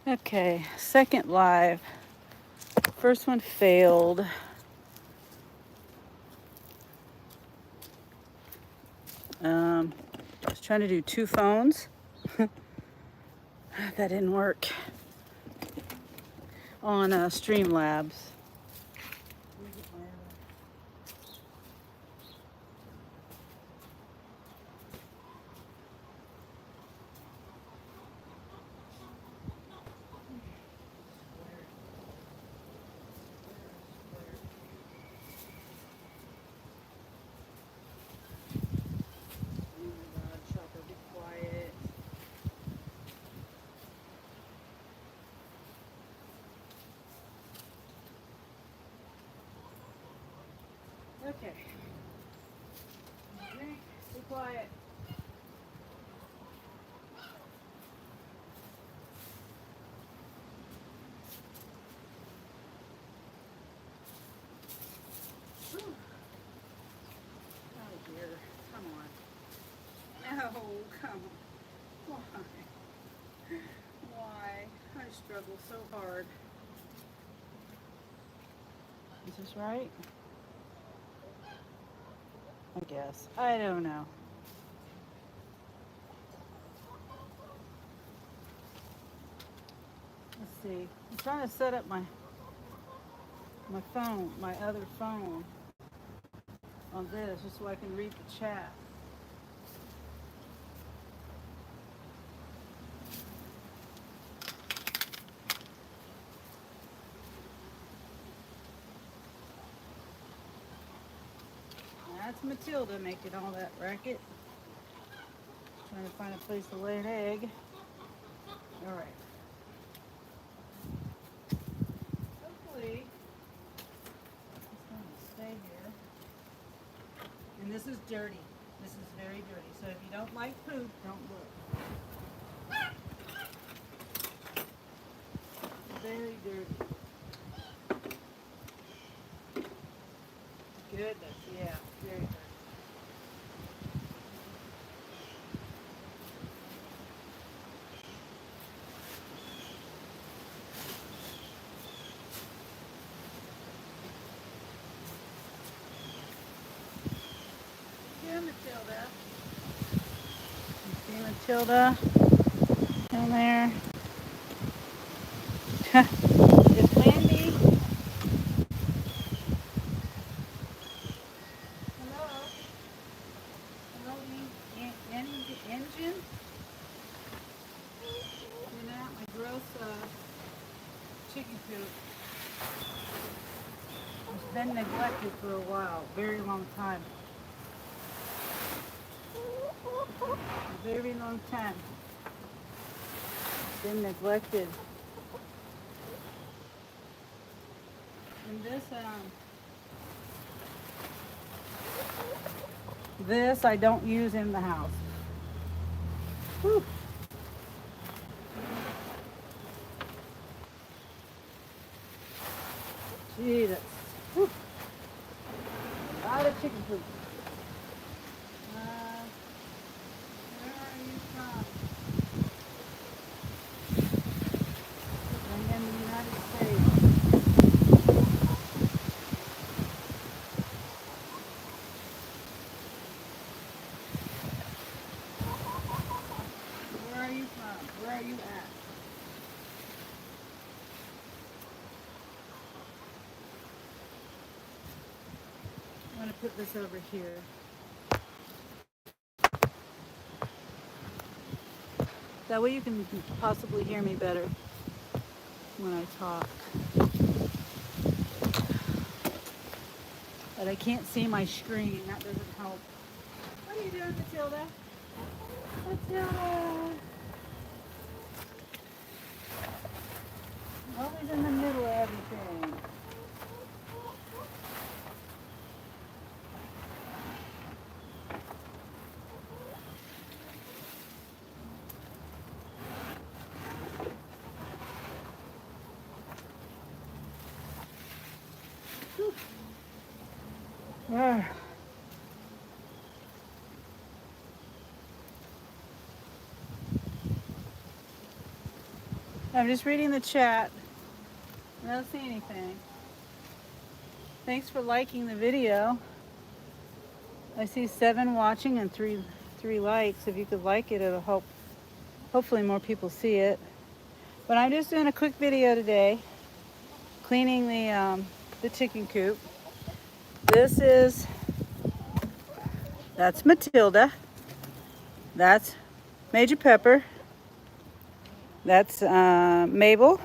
Okay, second live. First one failed. I was trying to do 2 phones. That didn't work on Streamlabs. Chopper, be quiet. Okay. Drink, be quiet. Whew. Oh dear, come on. No, come on. Why? Why? I struggle so hard. Is this right? I guess. I don't know. Let's see. I'm trying to set up my phone, my other phone on this just so I can read the chat. That's Matilda making all that racket. Trying to find a place to lay an egg. All right. Hopefully, it's going to stay here. And this is dirty. This is very dirty. So if you don't like poop, don't look. Very dirty. Goodness, yeah, very dirty. Yeah, Matilda. You see Matilda down there? It's Mandy. Hello. Hello, engine. You know, my gross chicken coop has been neglected for a while, very long time. A very long time. Been neglected. And this I don't use in the house. Whew. Gee, that's a lot of chicken coop. Where are you from? I'm in the United States. Where are you from? Where are you at? I'm going to put this over here. That way you can possibly hear me better when I talk. But I can't see my screen. That doesn't help. What are you doing, Matilda? Matilda! Always in the middle of everything. Ah. I'm just reading the chat. I don't see anything. Thanks for liking the video. I see 7 watching and three likes. If you could like it, it'll help. Hopefully more people see it. But I'm just doing a quick video today, cleaning the chicken coop. That's Matilda. That's Major Pepper. That's Mabel.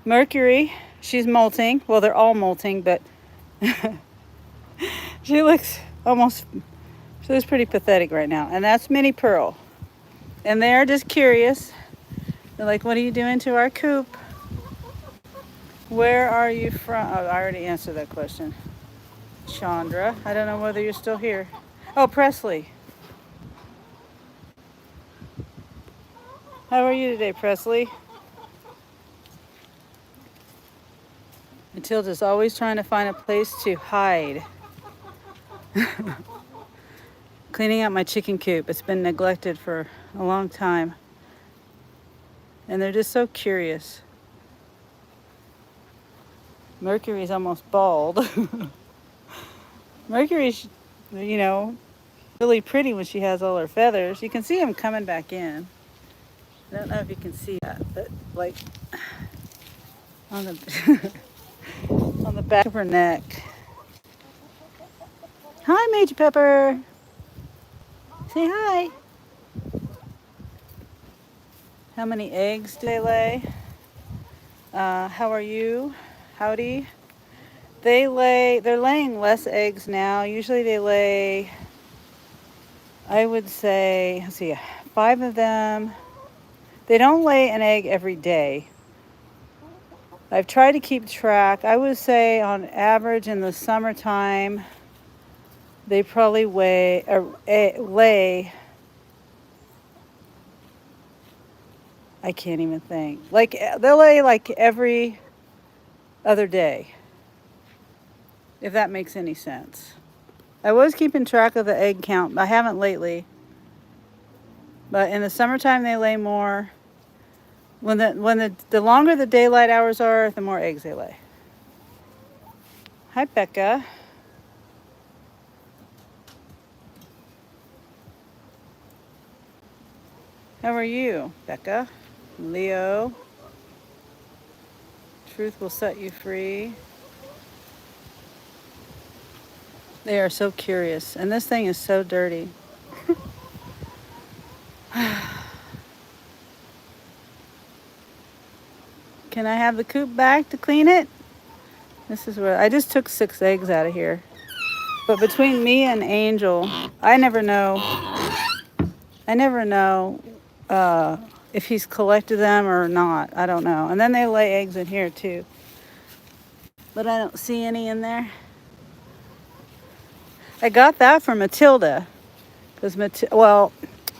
Mercury. She's molting. Well, they're all molting, but she looks pretty pathetic right now. And that's Minnie Pearl. And they're just curious. They're like, what are you doing to our coop? Where are you from? Oh, I already answered that question. Chandra. I don't know whether you're still here. Oh, Presley. How are you today, Presley? Matilda's always trying to find a place to hide. Cleaning out my chicken coop. It's been neglected for a long time. And they're just so curious. Mercury's almost bald. Mercury's, really pretty when she has all her feathers. You can see them coming back in. I don't know if you can see that, but like on the on the back of her neck. Hi, Major Pepper. Say hi. How many eggs do they lay? How are you? Howdy. They're laying less eggs now. Usually they lay, I would say, let's see, 5 of them. They don't lay an egg every day. I've tried to keep track. I would say on average in the summertime, they probably lay, I can't even think. Like, they'll lay like every other day, if that makes any sense. I was keeping track of the egg count. I haven't lately. But in the summertime, they lay more. When the longer the daylight hours are, the more eggs they lay. Hi, Becca. How are you, Becca? Leo. Truth will set you free. They are so curious. And this thing is so dirty. Can I have the coop back to clean it? This is where I just took 6 eggs out of here. But between me and Angel, I never know if he's collected them or not. I don't know. And then they lay eggs in here too. But I don't see any in there. I got that from Matilda.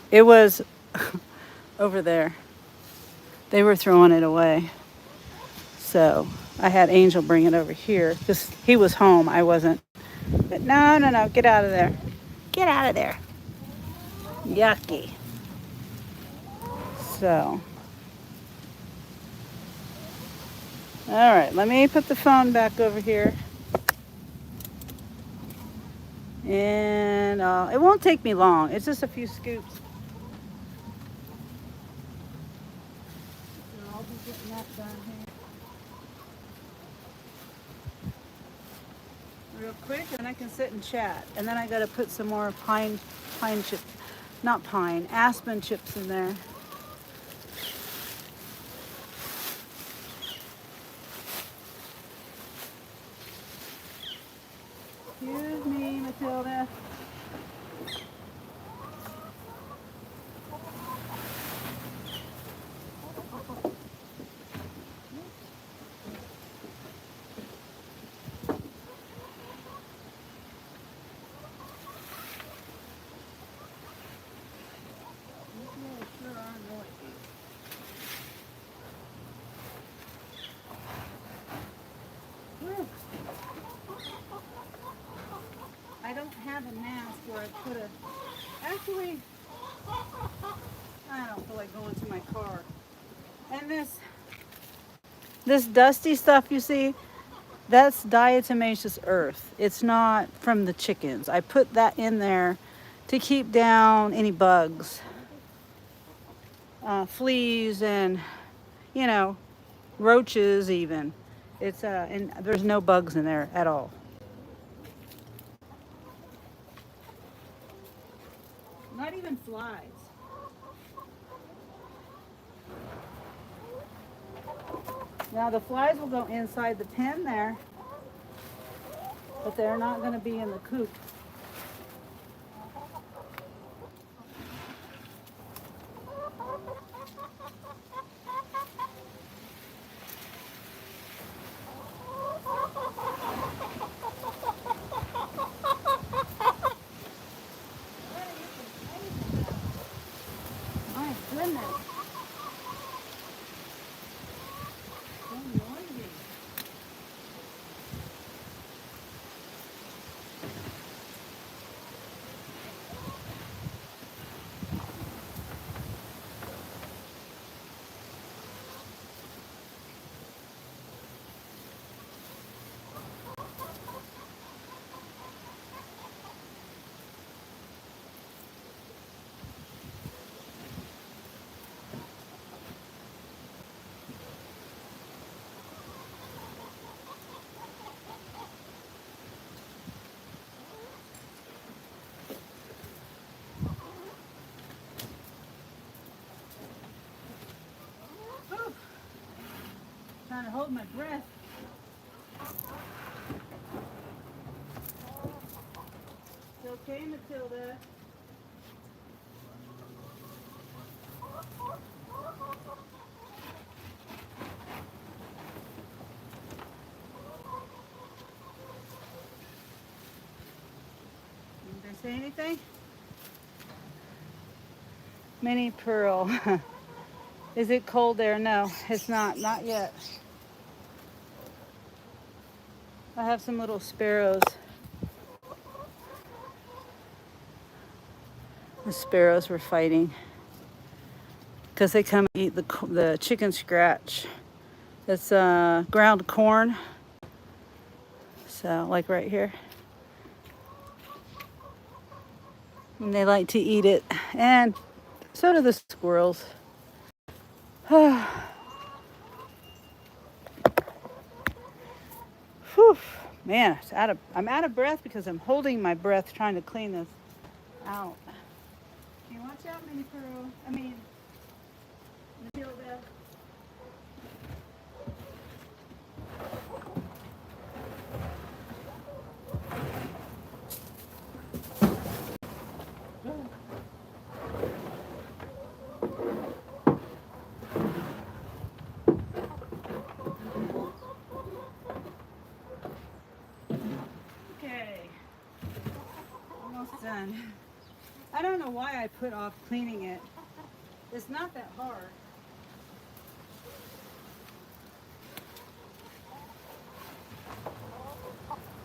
It was over there. They were throwing it away. So I had Angel bring it over here because he was home. I wasn't. But no. Get out of there. Get out of there. Yucky. So. All right. Let me put the phone back over here. And it won't take me long. It's just a few scoops. So I'll be getting that done here. Real quick, and I can sit and chat. And then I got to put some more aspen chips in there. Excuse me, Matilda. I don't have a mask where I put actually, I don't feel like going to my car. And this dusty stuff you see, that's diatomaceous earth. It's not from the chickens. I put that in there to keep down any bugs, fleas, and you know, roaches even. It's and there's no bugs in there at all. Not even flies. Now the flies will go inside the pen there, but they're not going to be in the coop. My goodness. So noisy. Whew. Trying to hold my breath. It's okay, Matilda. Did they say anything? Mini pearl. Is it cold there? No, it's not. Not yet. I have some little sparrows. The sparrows were fighting because they come and eat the chicken scratch. It's ground corn. So, like right here. And they like to eat it. And so do the squirrels. Whew. Man, I'm out of breath because I'm holding my breath trying to clean this out. Can you watch out, Mini Pearl? I mean, Matilda. Okay, almost done. I don't know why I put off cleaning it. It's not that hard.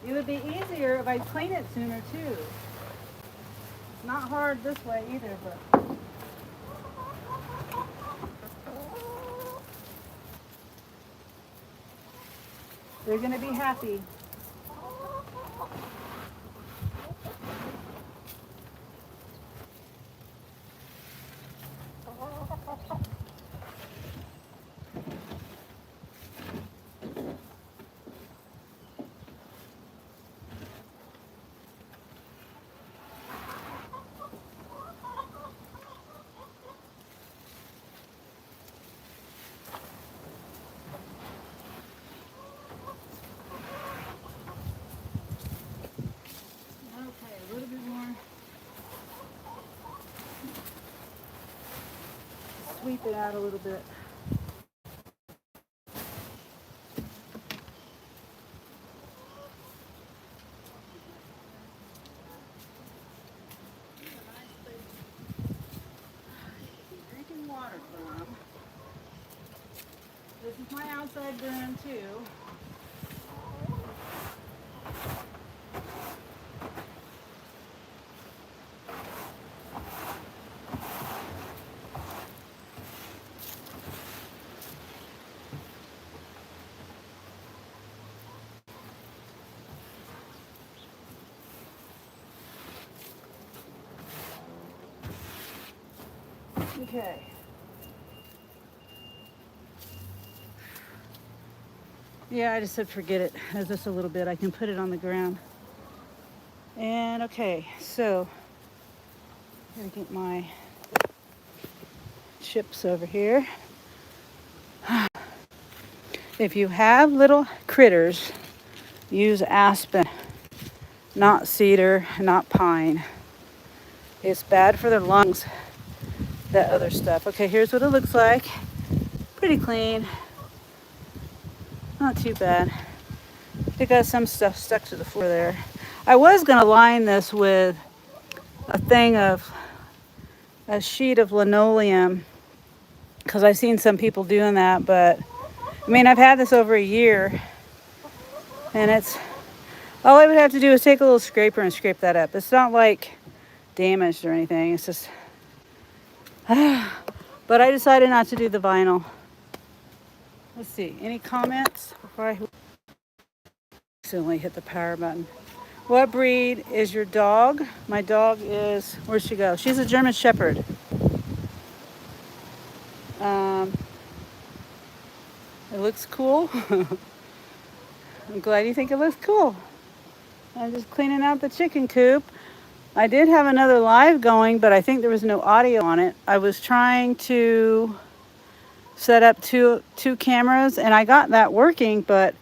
It would be easier if I clean it sooner too. It's not hard this way either, but they're gonna be happy. Okay, a little bit more. Sweep it out a little bit. Drinking water from. This is my outside burn too. Okay. Yeah, I just said forget it. There's just a little bit. I can put it on the ground. And okay, so I'm gonna get my chips over here. If you have little critters, use aspen, not cedar, not pine. It's bad for their lungs, that other stuff. Okay, here's what it looks like. Pretty clean. Not too bad. It got some stuff stuck to the floor there. I was gonna line this with a sheet of linoleum, because I've seen some people doing that, but I mean, I've had this over a year, and it's, all I would have to do is take a little scraper and scrape that up. It's not like damaged or anything. It's just, but I decided not to do the vinyl. Let's see, any comments before I accidentally hit the power button? What breed is your dog? My dog is, where'd she go? She's a German Shepherd. It looks cool. I'm glad you think it looks cool. I'm just cleaning out the chicken coop. I did have another live going, but I think there was no audio on it. I was trying to set up two cameras, and I got that working, but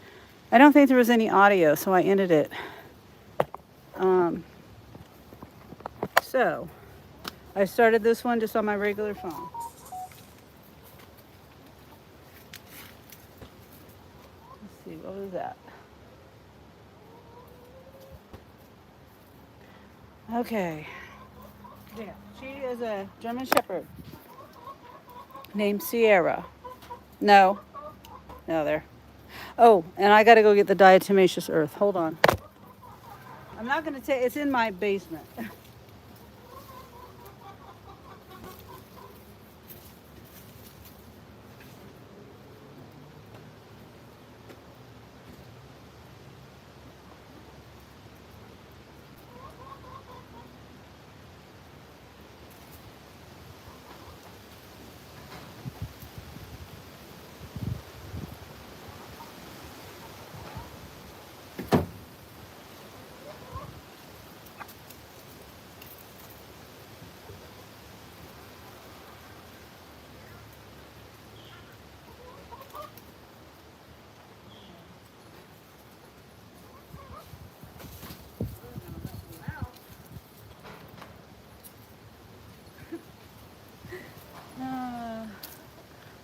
I don't think there was any audio, so I ended it. So I started this one just on my regular phone. Let's see, what was that? Okay. Yeah, she is a German Shepherd named Sierra. No, there. Oh, and I gotta go get the diatomaceous earth. Hold on. I'm not gonna take, it's in my basement.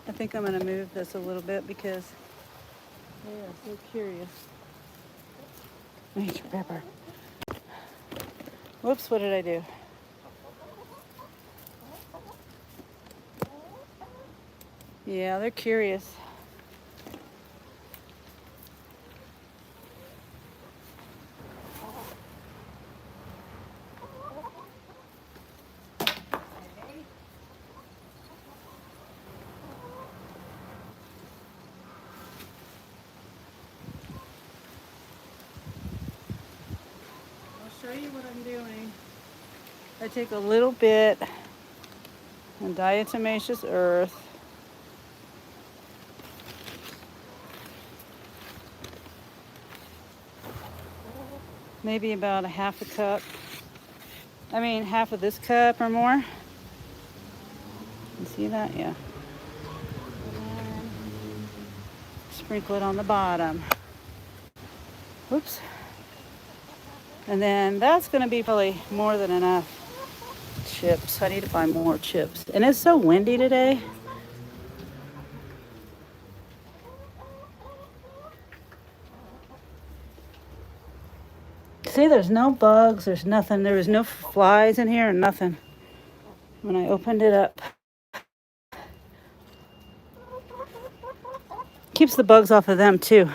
I think I'm gonna move this a little bit because they are so curious. Nature pepper. Whoops, what did I do? Yeah, they're curious. I'll show you what I'm doing. I take a little bit of diatomaceous earth. Maybe about a half a cup. I mean, half of this cup or more. You see that? Yeah. And sprinkle it on the bottom. Whoops. And then that's going to be probably more than enough chips. I need to buy more chips. And it's so windy today. See, there's no bugs, there's nothing. There was no flies in here and nothing when I opened it up. Keeps the bugs off of them too.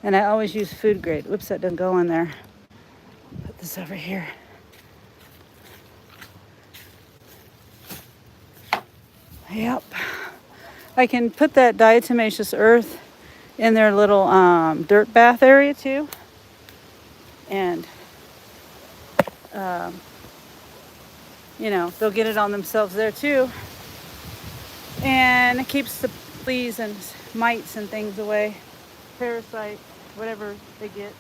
And I always use food grade. Whoops, that doesn't go in there. Put this over here. Yep. I can put that diatomaceous earth in their little dirt bath area too. And you know, they'll get it on themselves there too. And it keeps the fleas and mites and things away, parasites, whatever they get.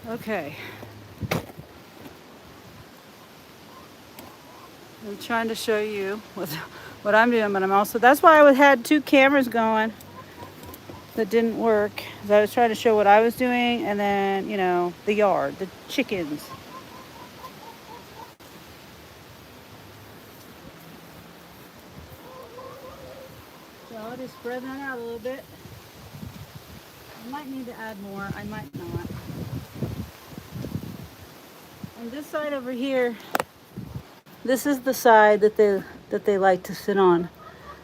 Okay. I'm trying to show you what I'm doing, but I'm also, that's why I had two cameras going that didn't work. I was trying to show what I was doing and then, you know, the yard, the chickens. So I'll just spread that out a little bit. I might need to add more, I might not. And this side over here, this is the side that they like to sit on.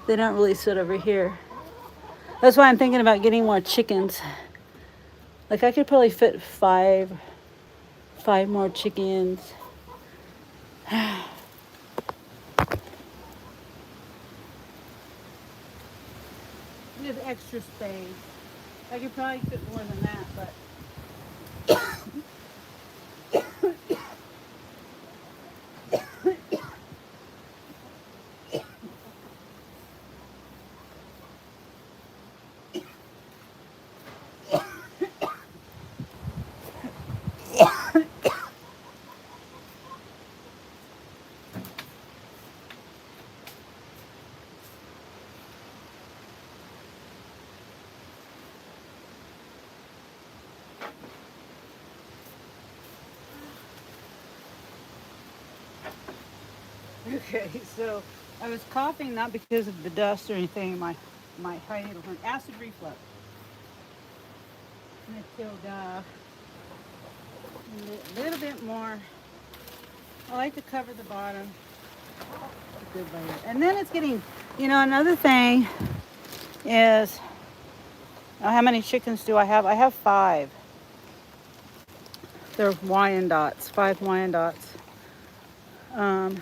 They don't really sit over here. That's why I'm thinking about getting more chickens. Like I could probably fit five more chickens. We have extra space. I could probably fit more than that, but okay, so I was coughing not because of the dust or anything. My hiatal hernia, acid reflux. Matilda, a little bit more. I like to cover the bottom. A good layer, and then it's getting. You know, another thing is how many chickens do I have? I have 5. They're Wyandottes, 5 Wyandottes. Um,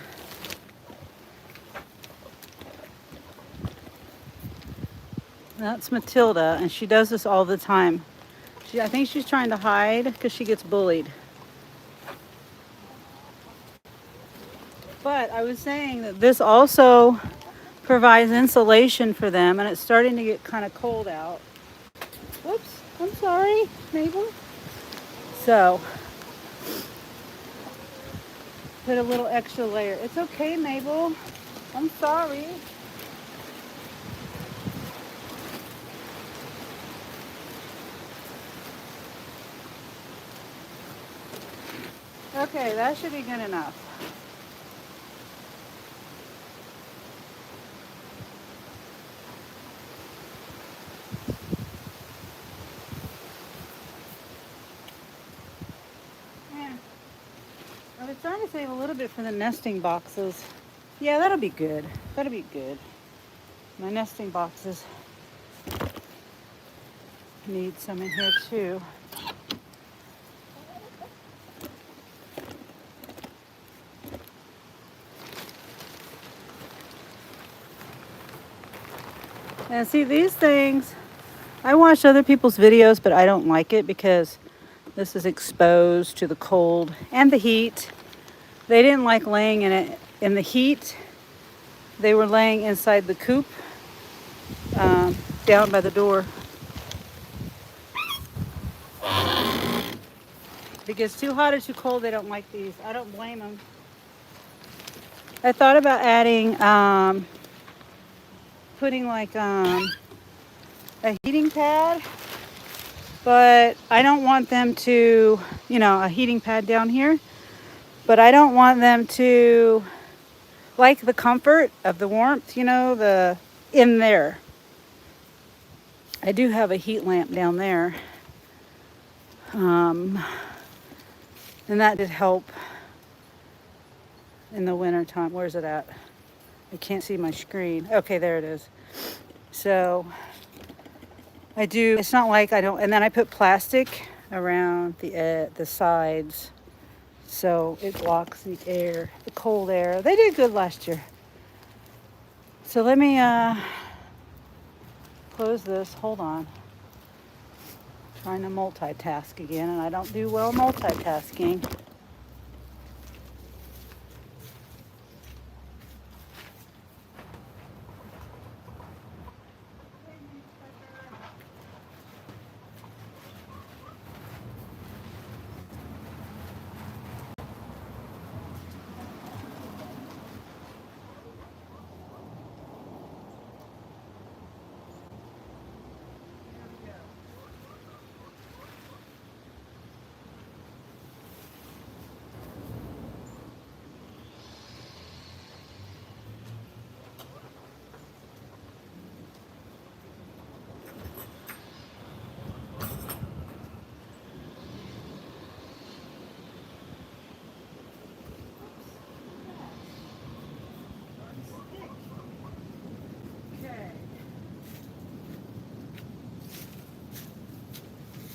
That's Matilda, and she does this all the time. I think she's trying to hide because she gets bullied. But I was saying that this also provides insulation for them, and it's starting to get kind of cold out. Whoops, I'm sorry, Mabel. So, put a little extra layer. It's okay, Mabel. I'm sorry. Okay, that should be good enough. Yeah. I was trying to save a little bit for the nesting boxes. Yeah, that'll be good. That'll be good. My nesting boxes need some in here too. And see, these things, I watch other people's videos, but I don't like it because this is exposed to the cold and the heat. They didn't like laying in it in the heat. They were laying inside the coop, down by the door. Because too hot or too cold, they don't like these. I don't blame them. I thought about adding, putting like a heating pad, but I don't want them to, you know, a heating pad down here, but I don't want them to like the comfort of the warmth, you know, the in there. I do have a heat lamp down there. And that did help in the winter time. Where's it at? I can't see my screen. Okay, there it is. So I do, it's not like I don't, and then I put plastic around the sides so it blocks the air, the cold air. They did good last year. So let me close this. Hold on. Trying to multitask again, and I don't do well multitasking.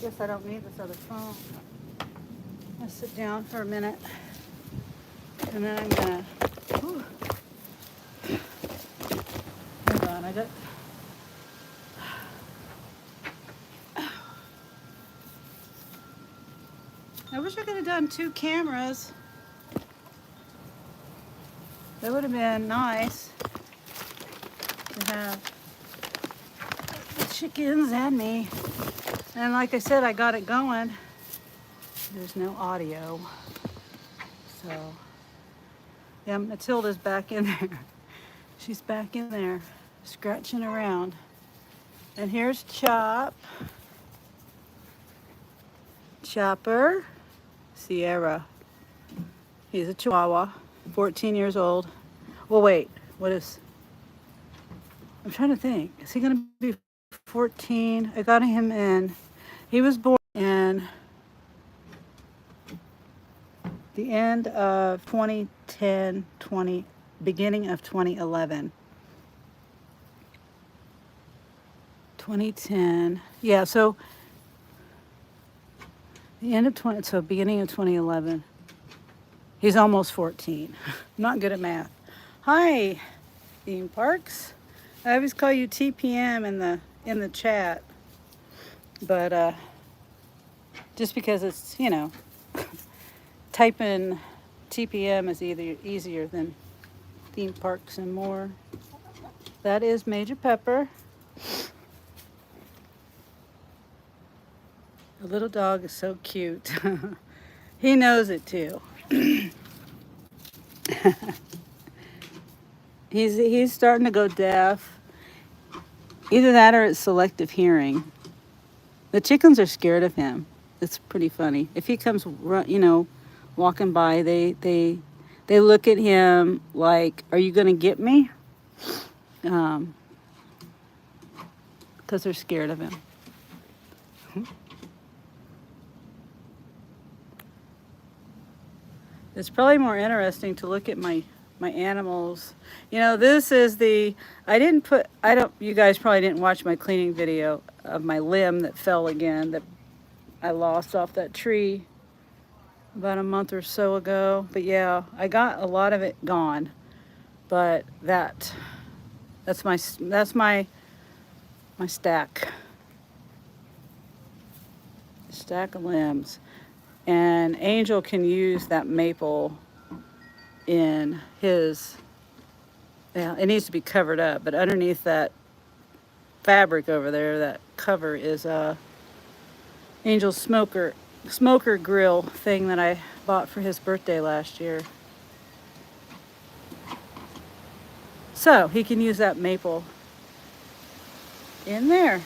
Guess I don't need this other phone. I'm gonna sit down for a minute, and then I'm gonna. Whew. Hold on, I wish I could have done 2 cameras. That would have been nice to have the chickens and me. And like I said, I got it going. There's no audio. So, yeah, Matilda's back in there. She's back in there, scratching around. And here's Chop. Chopper. Sierra. He's a Chihuahua, 14 years old. Well, wait, I'm trying to think. Is he going to be 14? I got him in, he was born in the end of 2010, beginning of 2011. 2010, yeah, so the end of beginning of 2011. He's almost 14. I'm not good at math. Hi, theme parks. I always call you TPM in the chat, but just because it's, typing TPM is easier than theme parks and more. That is Major Pepper. The little dog is so cute. He knows it too. He's starting to go deaf. Either that or it's selective hearing. The chickens are scared of him. It's pretty funny. If he comes, walking by, they look at him like, "Are you gonna get me?" Because they're scared of him. It's probably more interesting to look at my animals. This is you guys probably didn't watch my cleaning video of my limb that fell again, that I lost off that tree about a month or so ago. But yeah, I got a lot of it gone. But that's my stack of limbs. And Angel can use that maple in his, it needs to be covered up, but underneath that fabric over there, that cover is Angel's smoker grill thing that I bought for his birthday last year. So he can use that maple in there.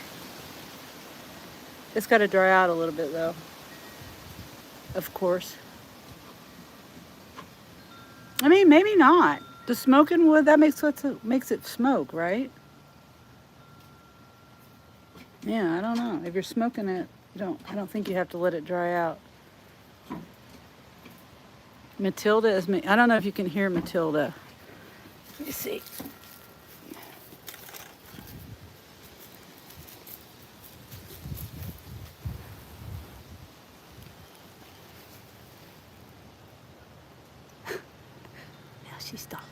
It's got to dry out a little bit though, of course. I mean, maybe not. The smoking wood, that makes it smoke, right? Yeah, I don't know. If you're smoking it, I don't think you have to let it dry out. Matilda is me. I don't know if you can hear Matilda. Let me see. Now she stopped.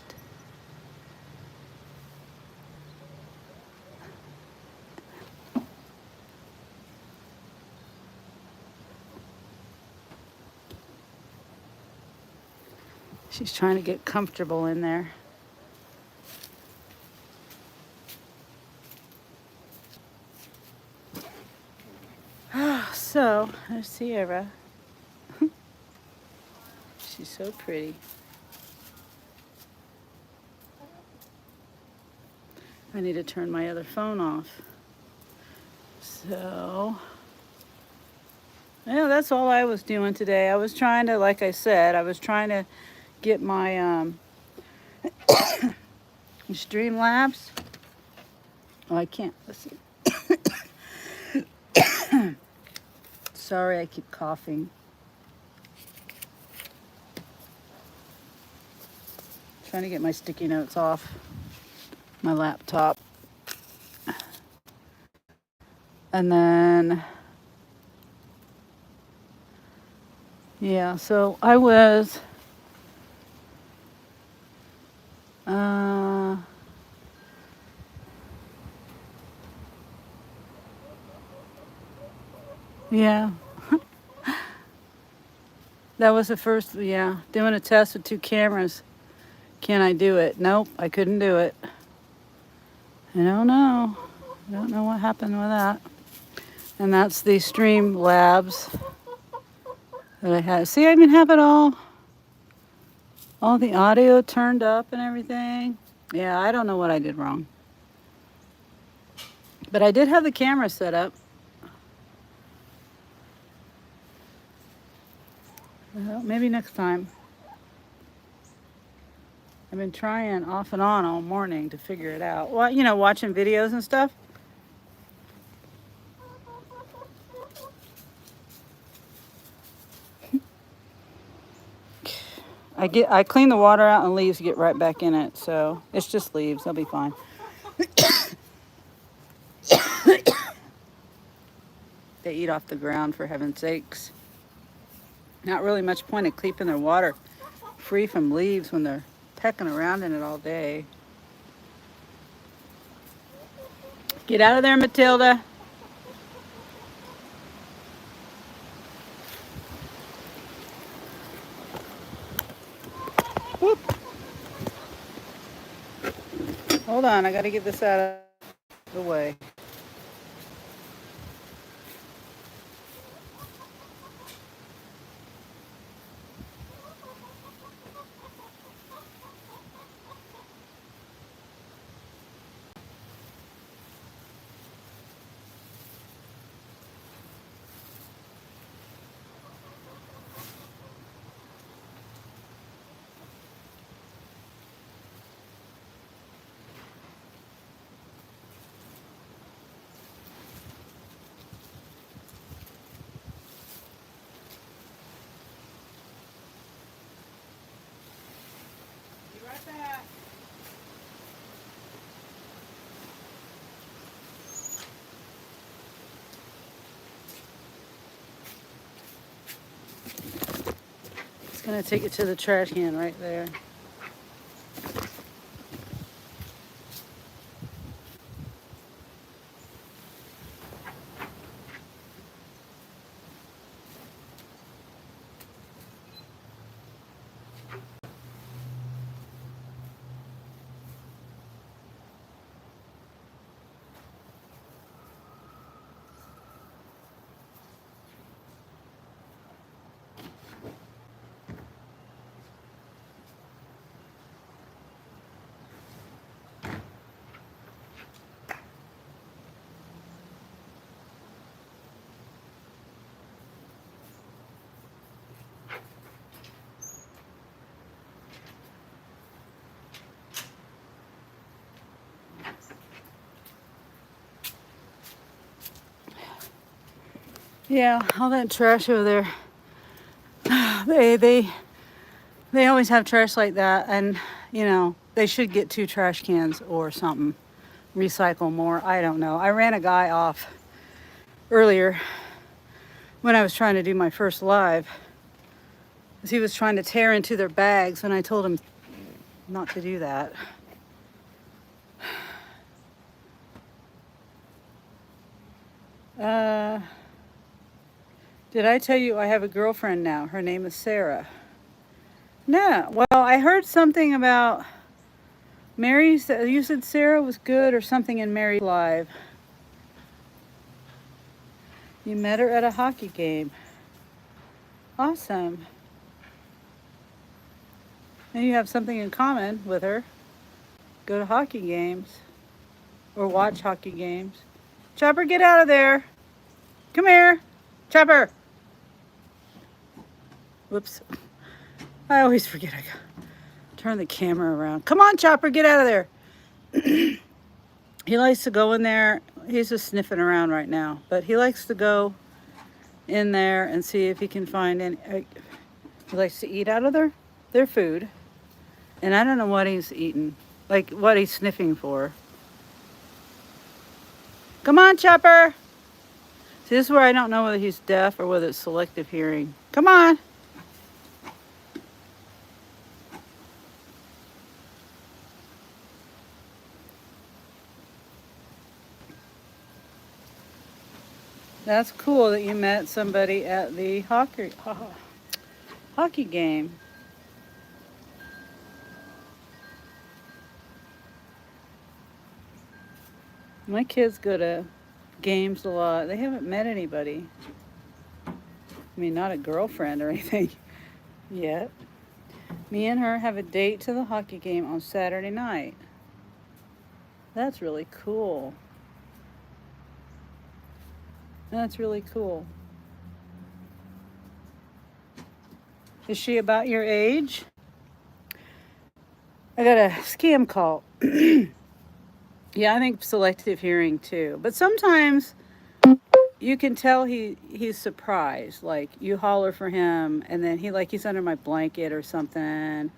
She's trying to get comfortable in there. So, there's Sierra. She's so pretty. I need to turn my other phone off. So, yeah, that's all I was doing today. I was trying to, like I said, I was trying to get my Streamlabs. Oh, I can't. Let's see. Sorry, I keep coughing. Trying to get my sticky notes off my laptop. And then, yeah, so I was, yeah, that was the first, yeah, doing a test with 2 cameras. Can I do it? Nope, I couldn't do it. I don't know. I don't know what happened with that. And that's the Streamlabs that I had. See, I even have it all the audio turned up and everything. Yeah, I don't know what I did wrong. But I did have the camera set up. Well, maybe next time. I've been trying off and on all morning to figure it out. Well, watching videos and stuff. I clean the water out and leaves get right back in it, so it's just leaves. They'll be fine. They eat off the ground, for heaven's sakes. Not really much point in keeping their water free from leaves when they're pecking around in it all day. Get out of there, Matilda. Whoop. Hold on, I gotta get this out of the way. Be right back. It's gonna take it to the trash can right there. Yeah, all that trash over there. They they always have trash like that, and you know they should get 2 trash cans or something. Recycle more. I don't know. I ran a guy off earlier when I was trying to do my first live, because he was trying to tear into their bags, and I told him not to do that. Did I tell you I have a girlfriend now? Her name is Sarah. No. Well, I heard something about Mary's. You said Sarah was good or something in Mary's live. You met her at a hockey game. Awesome. And you have something in common with her. Go to hockey games or watch hockey games. Chopper, get out of there. Come here. Chopper. Whoops. I always forget. I turn the camera around. Come on, Chopper, get out of there. He likes to go in there. He's just sniffing around right now, but he likes to go in there and see if he can find any. He likes to eat out of their food, and I don't know what he's eating, like what he's sniffing for. Come on, Chopper. See, this is where I don't know whether he's deaf or whether it's selective hearing. Come on. That's cool that you met somebody at the hockey game. My kids go to games a lot. They haven't met anybody. I mean, not a girlfriend or anything yet. Me and her have a date to the hockey game on Saturday night. That's really cool. That's really cool. Is she about your age? I got a scam call. Yeah, I think selective hearing too. But sometimes you can tell he's surprised. Like you holler for him and then he's under my blanket or something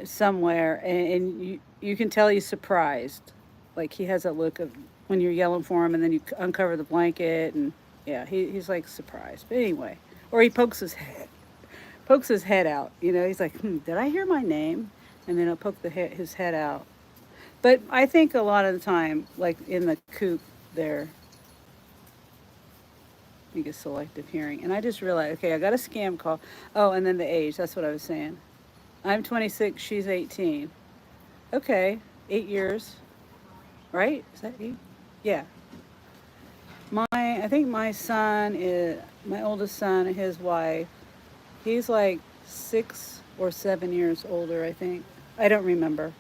somewhere, and you can tell he's surprised. Like he has that look of when you're yelling for him and then you uncover the blanket, and yeah, he's like surprised. But anyway, or he pokes his head out. You know, he's like, did I hear my name? And then he'll poke his head out. But I think a lot of the time, like in the coop there, you get selective hearing. And I just realized, okay, I got a scam call. Oh, and then the age, that's what I was saying. I'm 26, she's 18. Okay, 8 years, right? Is that 8? Yeah. I think my oldest son, his wife, he's like 6 or 7 years older, I think. I don't remember.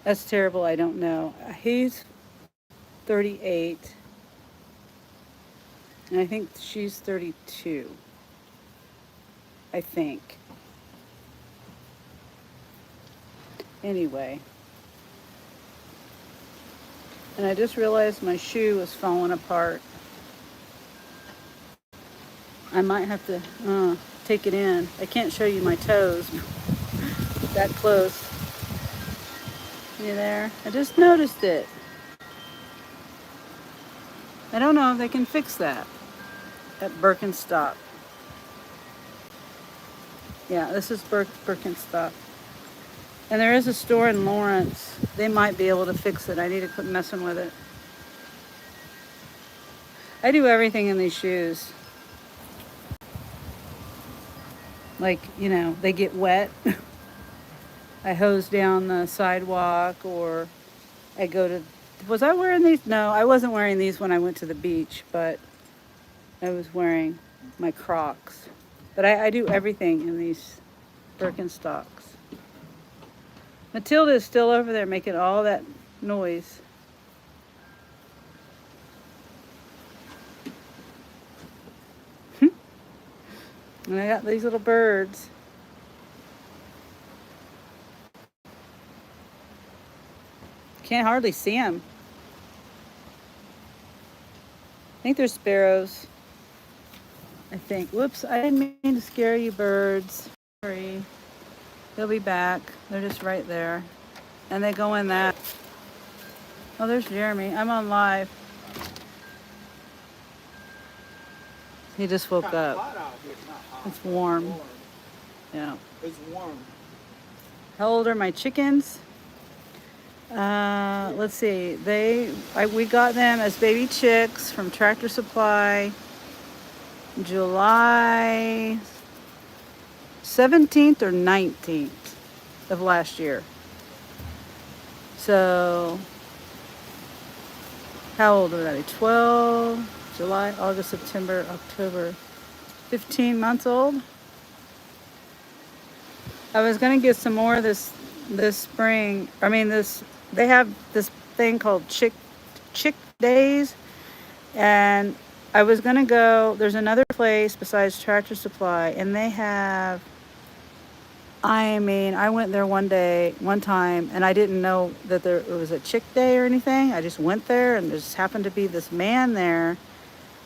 That's terrible, I don't know. He's 38, and I think she's 32. I think. Anyway. And I just realized my shoe was falling apart. I might have to take it in. I can't show you my toes that close. You there? I just noticed it. I don't know if they can fix that at Birkenstock. Yeah, this is Birkenstock. And there is a store in Lawrence. They might be able to fix it. I need to quit messing with it. I do everything in these shoes. Like, you know, they get wet. I hose down the sidewalk, or I go to... Was I wearing these? No, I wasn't wearing these when I went to the beach, but I was wearing my Crocs. But I do everything in these Birkenstocks. Matilda is still over there making all that noise. And I got these little birds. Can't hardly see them. think they're sparrows. I think. Whoops, I didn't mean to scare you, birds. Sorry. They'll be back. They're just right there. And they go in that. Oh, there's Jeremy. I'm on live. He just woke up. It's warm. Yeah. It's warm. How old are my chickens? Let's see. We got them as baby chicks from Tractor Supply, July 17th or 19th of last year. So, how old are they? 12, July, August, September, October. 15 months old. I was gonna get some more this spring. They have this thing called chick days, and I was gonna go. There's another place besides Tractor Supply, and they have. I went there one time, and I didn't know that it was a chick day or anything. I just went there, and there just happened to be this man there.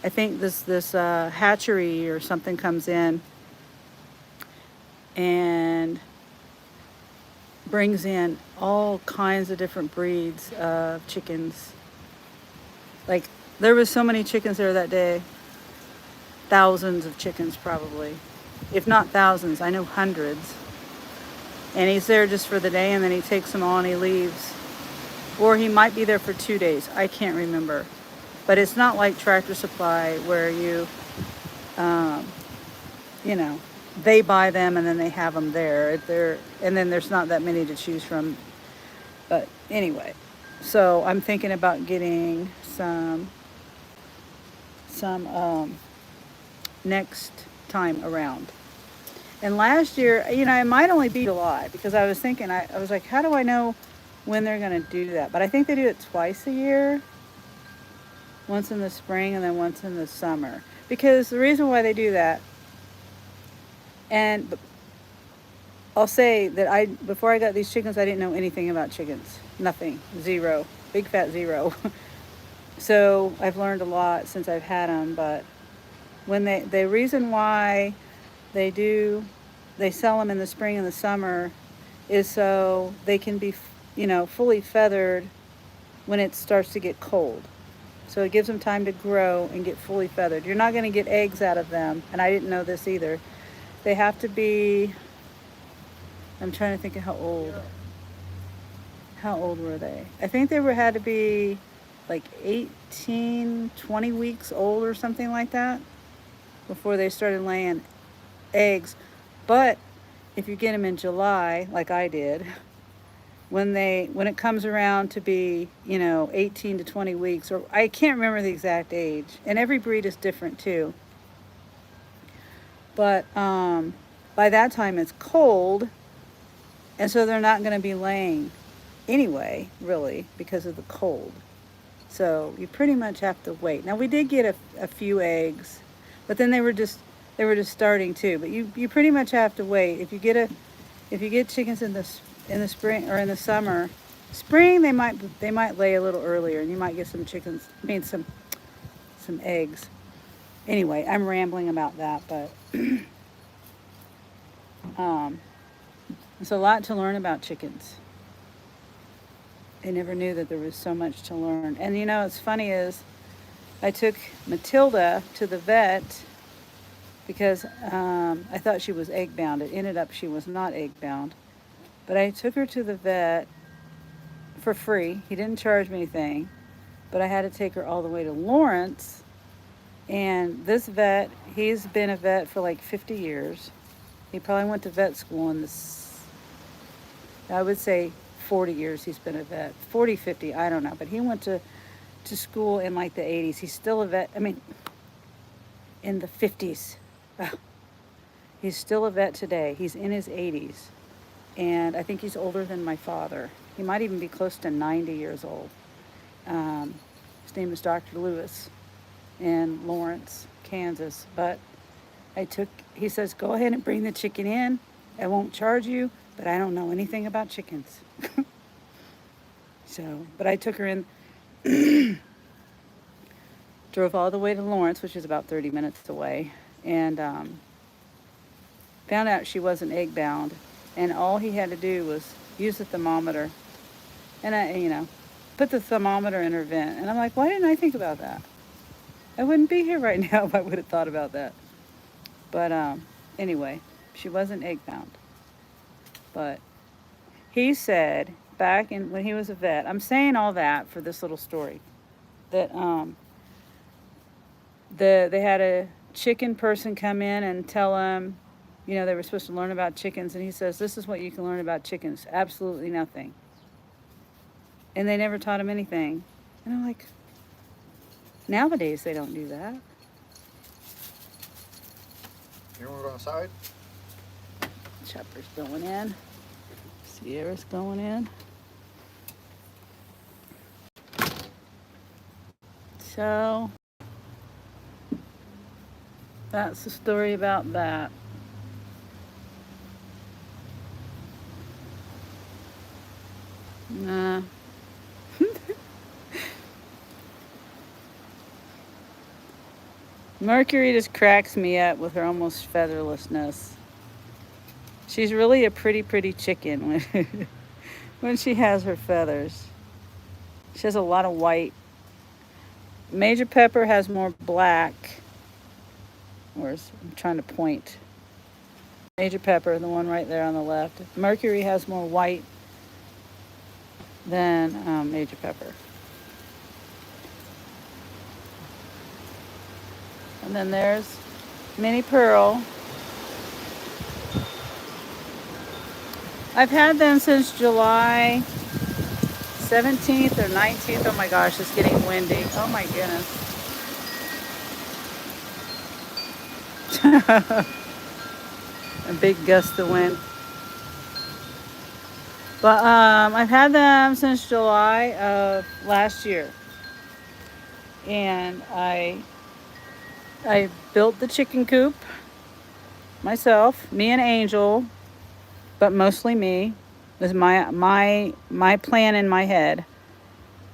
I think this hatchery or something comes in and brings in all kinds of different breeds of chickens. Like, there was so many chickens there that day. Thousands of chickens probably. If not thousands, I know hundreds. And he's there just for the day, and then he takes them all and he leaves. Or he might be there for 2 days. I can't remember. But it's not like Tractor Supply where they buy them and then they have them there. And then there's not that many to choose from. But anyway, so I'm thinking about getting some next time around. And last year, it might only be July, because I was thinking, I was like, how do I know when they're going to do that? But I think they do it twice a year. Once in the spring and then once in the summer. Because the reason why they do that, and I'll say that before I got these chickens, I didn't know anything about chickens. Nothing. Zero. Big fat zero. So I've learned a lot since I've had them. But when the reason why they sell them in the spring and the summer is so they can be, fully feathered when it starts to get cold. So it gives them time to grow and get fully feathered. You're not going to get eggs out of them, and I didn't know this either. They have to be, I'm trying to think of how old. How old were they? I think they had to be like 18, 20 weeks old or something like that before they started laying eggs. But if you get them in July, like I did, when it comes around to be 18 to 20 weeks, or I can't remember the exact age, and every breed is different too, but by that time it's cold, and so they're not going to be laying anyway, really, because of the cold. So you pretty much have to wait. Now, we did get a few eggs, but then they were just starting too. But you pretty much have to wait. If you get chickens in the spring or in the summer, spring they might lay a little earlier, and you might get some chickens. Some eggs. Anyway, I'm rambling about that, but it's a lot to learn about chickens. I never knew that there was so much to learn. And what's funny is I took Matilda to the vet because I thought she was egg bound. It ended up she was not egg bound. But I took her to the vet for free. He didn't charge me anything. But I had to take her all the way to Lawrence. And this vet, he's been a vet for like 50 years. He probably went to vet school I would say 40 years he's been a vet. 40, 50, I don't know. But he went to school in like the 80s. He's still a vet. In the 50s. He's still a vet today. He's in his 80s. And I think he's older than my father. He might even be close to 90 years old. His name is Dr. Lewis in Lawrence, Kansas. But he says, go ahead and bring the chicken in. I won't charge you, but I don't know anything about chickens. But I took her in, Drove all the way to Lawrence, which is about 30 minutes away, and found out she wasn't egg bound. And all he had to do was use the thermometer, and put the thermometer in her vent. And I'm like, why didn't I think about that? I wouldn't be here right now if I would have thought about that. But anyway, she wasn't egg bound. But he said back when he was a vet, I'm saying all that for this little story, that they had a chicken person come in and tell him, they were supposed to learn about chickens, and he says, this is what you can learn about chickens, absolutely nothing. And they never taught him anything. And I'm like, nowadays they don't do that. You want to go outside? Chopper's going in. Sierra's going in. So that's the story about that. Nah. Mercury just cracks me up with her almost featherlessness. She's really a pretty chicken when she has her feathers. She has a lot of white. Major Pepper has more black. I'm trying to point. Major Pepper, the one right there on the left. Mercury has more white than Major Pepper. And then there's Mini Pearl. I've had them since July 17th or 19th. Oh my gosh, it's getting windy. Oh my goodness. A big gust of wind. But I've had them since July of last year. And I built the chicken coop myself, me and Angel, but mostly me. This is my plan in my head.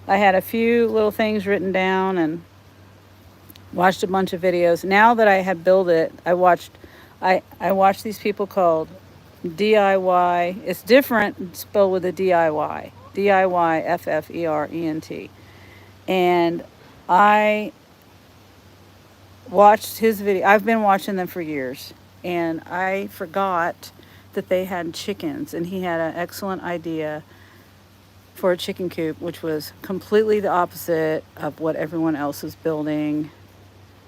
I had a few little things written down and watched a bunch of videos. Now that I had built it, I watched these people called DIY. It's different, it's spelled with a DIY. DIYFFERENT. And I watched his video. I've been watching them for years, and I forgot that they had chickens, and he had an excellent idea for a chicken coop, which was completely the opposite of what everyone else is building.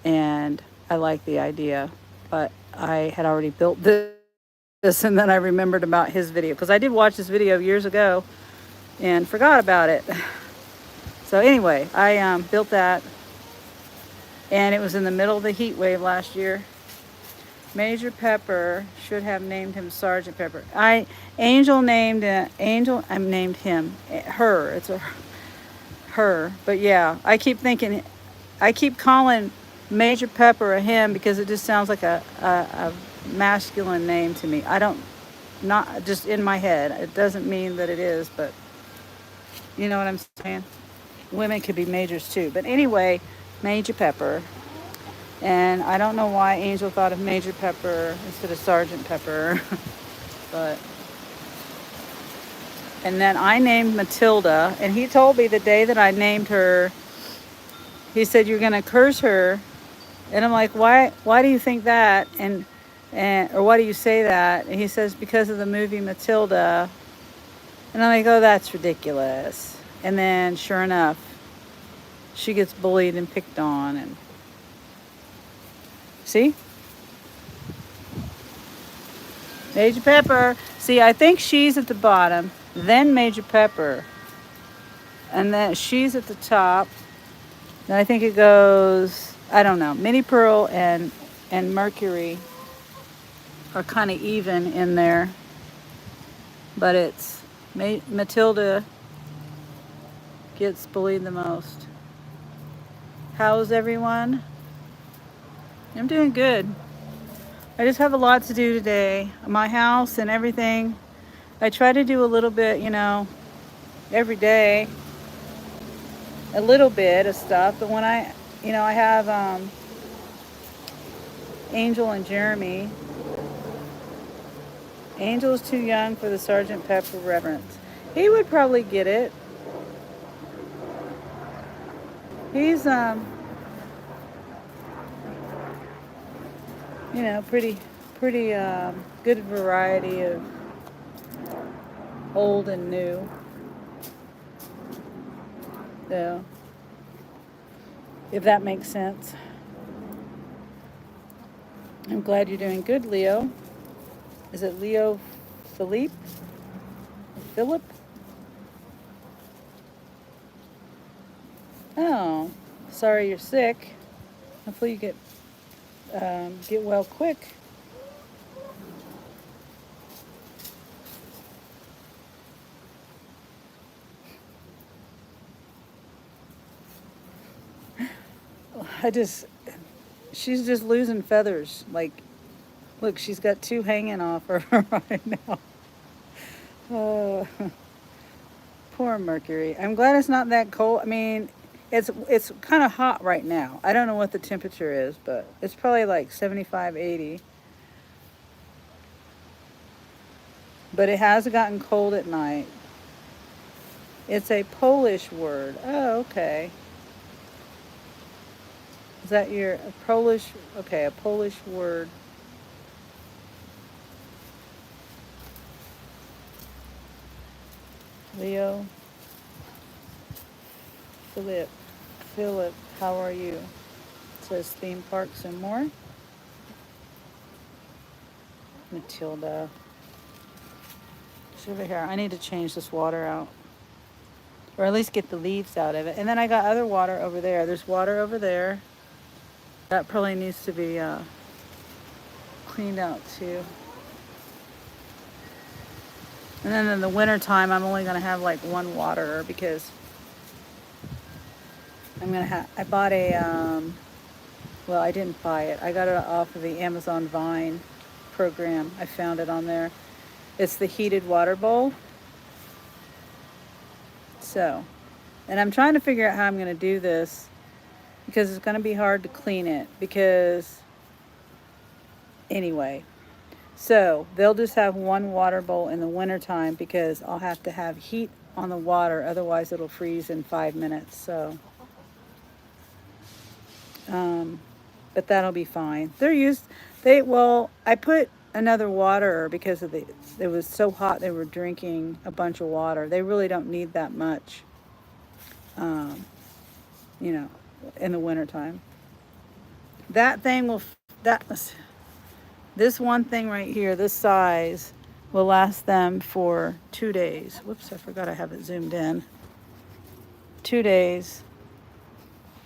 And I like the idea, but I had already built this, and then I remembered about his video, because I did watch this video years ago and forgot about it. So anyway, I built that, and it was in the middle of the heat wave last year. Major Pepper, should have named him Sergeant Pepper. I named him her. It's her. But yeah, I keep calling Major Pepper a him because it just sounds like a masculine name to me. Not just in my head. It doesn't mean that it is, but you know what I'm saying? Women could be majors too. But anyway, Major Pepper. And I don't know why Angel thought of Major Pepper instead of Sergeant Pepper. And then I named Matilda, and he told me the day that I named her, he said, you're going to curse her. And I'm like, why do you think that? Or why do you say that? And he says, because of the movie Matilda. And I'm like, oh, that's ridiculous. And then sure enough, she gets bullied and picked on, and see? Major Pepper. See, I think she's at the bottom, then Major Pepper. And then she's at the top. Then I think it goes, I don't know, Mini Pearl and Mercury are kind of even in there. But it's Matilda gets bullied the most. How's everyone? I'm doing good. I just have a lot to do today. My house and everything. I try to do a little bit, every day. A little bit of stuff. But when I have Angel and Jeremy. Angel is too young for the Sergeant Pepper reference. He would probably get it. He's pretty good variety of old and new. So, if that makes sense. I'm glad you're doing good, Leo. Is it Leo Philippe? Philip? Oh, sorry you're sick. Hopefully you get well quick. She's just losing feathers. Like, look, she's got two hanging off her right now. Oh, poor Mercury. I'm glad it's not that cold. I mean, it's kind of hot right now. I don't know what the temperature is, but it's probably like 75, 80. But it has gotten cold at night. It's a Polish word. Oh, okay. Is that a Polish? Okay, a Polish word. Leo, Philip, how are you? It says theme parks and more. Matilda. She's over here. I need to change this water out. Or at least get the leaves out of it. And then I got other water over there. There's water over there. That probably needs to be cleaned out too. And then in the wintertime, I'm only going to have like one waterer because I bought well, I didn't buy it. I got it off of the Amazon Vine program. I found it on there. It's the heated water bowl. So, and I'm trying to figure out how I'm going to do this because it's going to be hard to clean it anyway. So they'll just have one water bowl in the wintertime because I'll have to have heat on the water. Otherwise it'll freeze in 5 minutes. So, but that'll be fine. I put another water because it was so hot they were drinking a bunch of water. They really don't need that much, you know, in the wintertime. This one thing right here, this size, will last them for 2 days. Whoops, I forgot I have it zoomed in. 2 days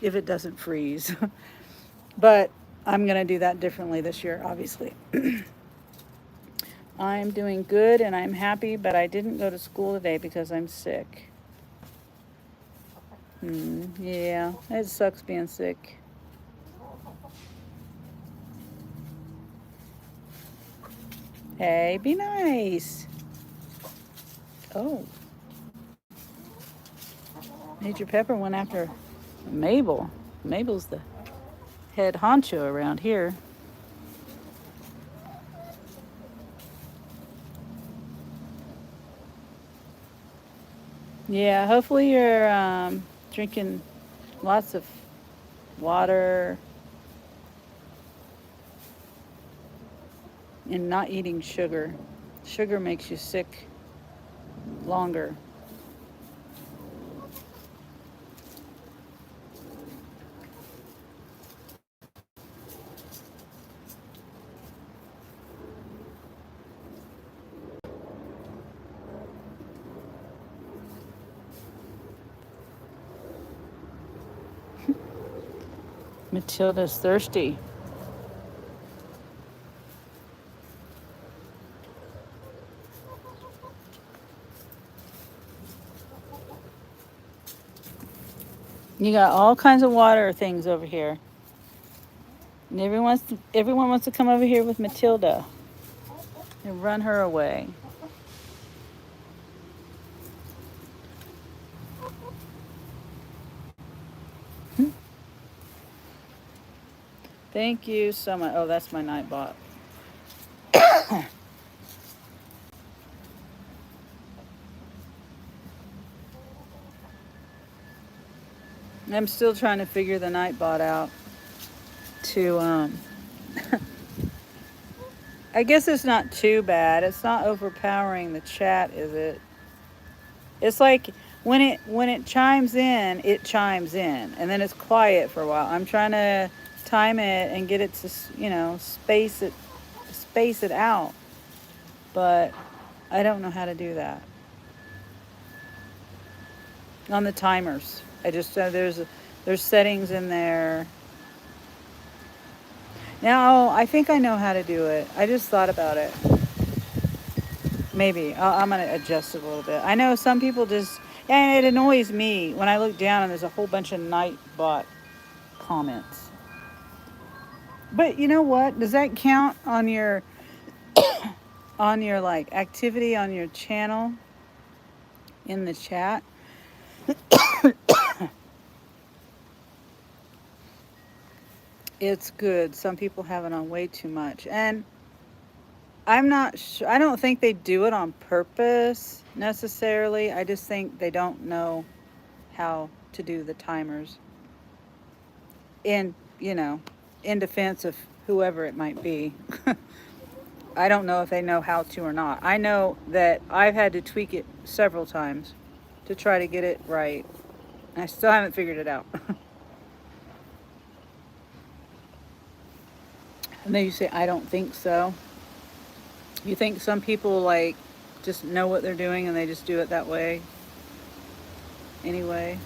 if it doesn't freeze. But I'm going to do that differently this year, obviously. I'm doing good and I'm happy, but I didn't go to school today because I'm sick. Yeah, it sucks being sick. Hey, be nice. Oh. Major Pepper went after Mabel. Mabel's the head honcho around here. Yeah, hopefully you're drinking lots of water and not eating sugar. Sugar makes you sick longer. Matilda's thirsty. You got all kinds of water things over here. And everyone wants to come over here with Matilda and run her away. Thank you so much. Oh, that's my Nightbot. I'm still trying to figure the Nightbot out. I guess it's not too bad. It's not overpowering the chat, is it? It's like when it chimes in, and then it's quiet for a while. I'm trying to time it and get it to space it out, but I don't know how to do that on the timers. I just there's settings in there. Now I think I know how to do it. I just thought about it. Maybe I'm gonna adjust it a little bit. I know some people just, and it annoys me when I look down and there's a whole bunch of Nightbot comments. But you know what? Does that count on your like activity on your channel in the chat? It's good. Some people have it on way too much, and I'm not sure. I don't think they do it on purpose necessarily. I just think they don't know how to do the timers in, in defense of whoever it might be. I don't know if they know how to or not. I know that I've had to tweak it several times to try to get it right. I still haven't figured it out. And then you say, I don't think so. You think some people like just know what they're doing and they just do it that way anyway?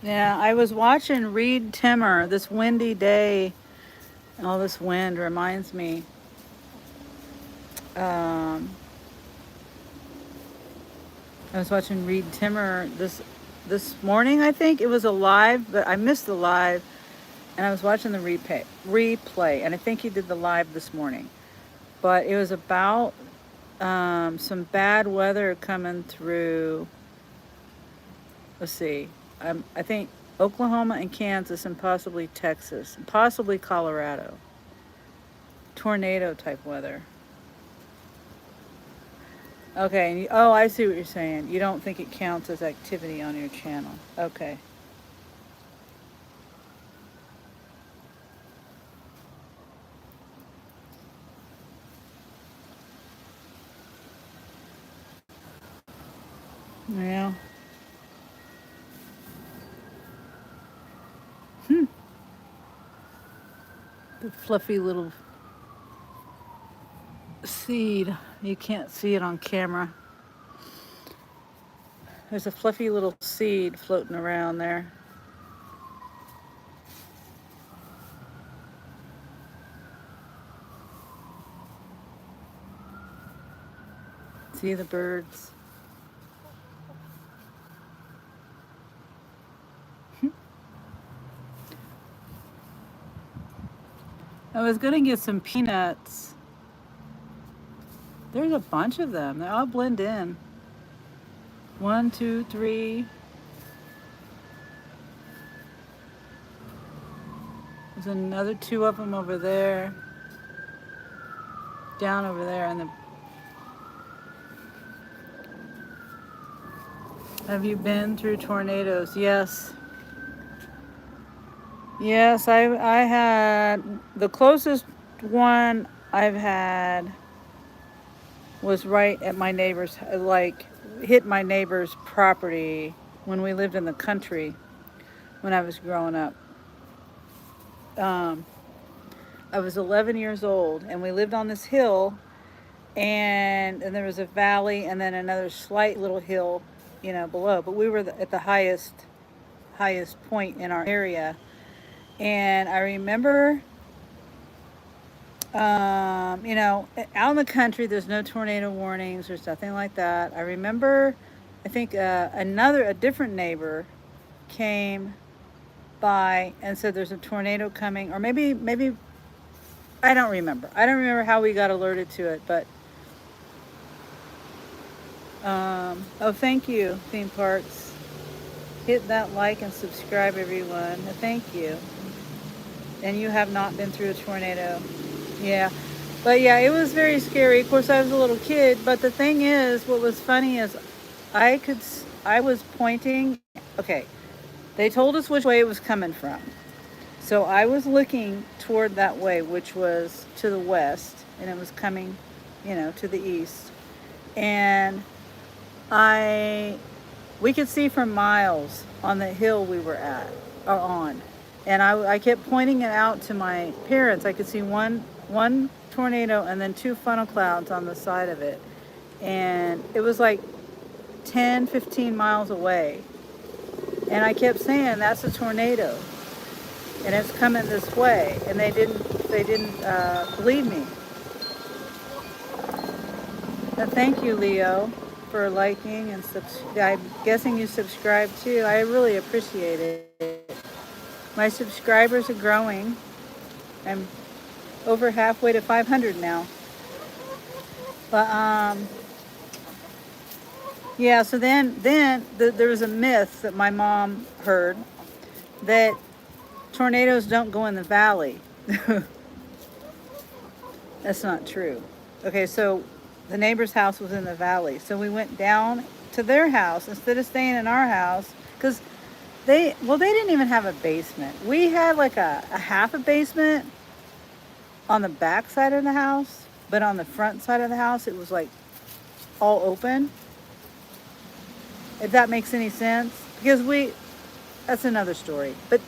Yeah, I was watching Reed Timmer this windy day. All this wind reminds me. Um, I was watching Reed Timmer this morning. I think it was a live, but I missed the live, and I was watching the replay, and I think he did the live this morning. But it was about some bad weather coming through. Let's see. I think Oklahoma and Kansas and possibly Texas, and possibly Colorado. Tornado type weather. Okay. Oh, I see what you're saying. You don't think it counts as activity on your channel. Okay. Yeah. The fluffy little seed. You can't see it on camera. There's a fluffy little seed floating around there. See the birds? I was gonna get some peanuts. There's a bunch of them. They all blend in. 1, 2, 3. There's another 2 of them over there. Down over there in the. Have you been through tornadoes? Yes. Yes, I had the closest one I've had was right at my neighbor's, like hit my neighbor's property when we lived in the country when I was growing up. I was 11 years old and we lived on this hill, and there was a valley and then another slight little hill, below. But we were at the highest point in our area, and I remember, out in the country, there's no tornado warnings. There's nothing like that. I remember, I think a different neighbor came by and said there's a tornado coming, or maybe I don't remember. I don't remember how we got alerted to it, but oh, thank you, theme parks. Hit that like and subscribe, everyone. Thank you. And you have not been through a tornado. Yeah. But yeah, it was very scary. Of course, I was a little kid, but the thing is, what was funny is I was pointing, okay, they told us which way it was coming from. So I was looking toward that way, which was to the west, and it was coming, to the east. And I we could see for miles on the hill we were at or on. And I kept pointing it out to my parents. I could see one tornado and then two funnel clouds on the side of it. And it was like 10, 15 miles away. And I kept saying, that's a tornado. And it's coming this way. And they didn't believe me. But thank you, Leo, for liking and I'm guessing you subscribe too. I really appreciate it. My subscribers are growing. I'm over halfway to 500 now. But yeah. So then there was a myth that my mom heard that tornadoes don't go in the valley. That's not true. Okay, so the neighbor's house was in the valley. So we went down to their house instead of staying in our house because they didn't even have a basement. We had like a half a basement on the back side of the house, but on the front side of the house, it was like all open. If that makes any sense. Because that's another story. But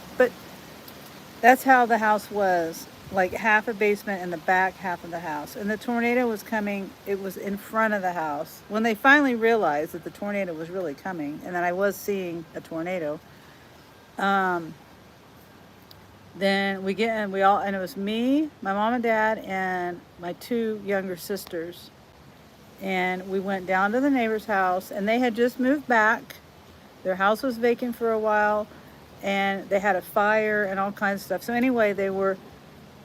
that's how the house was. Like half a basement in the back half of the house. And the tornado was coming, it was in front of the house. When they finally realized that the tornado was really coming and that I was seeing a tornado, then and it was me, my mom and dad, and my two younger sisters. And we went down to the neighbor's house, and they had just moved back. Their house was vacant for a while, and they had a fire and all kinds of stuff. So anyway, they were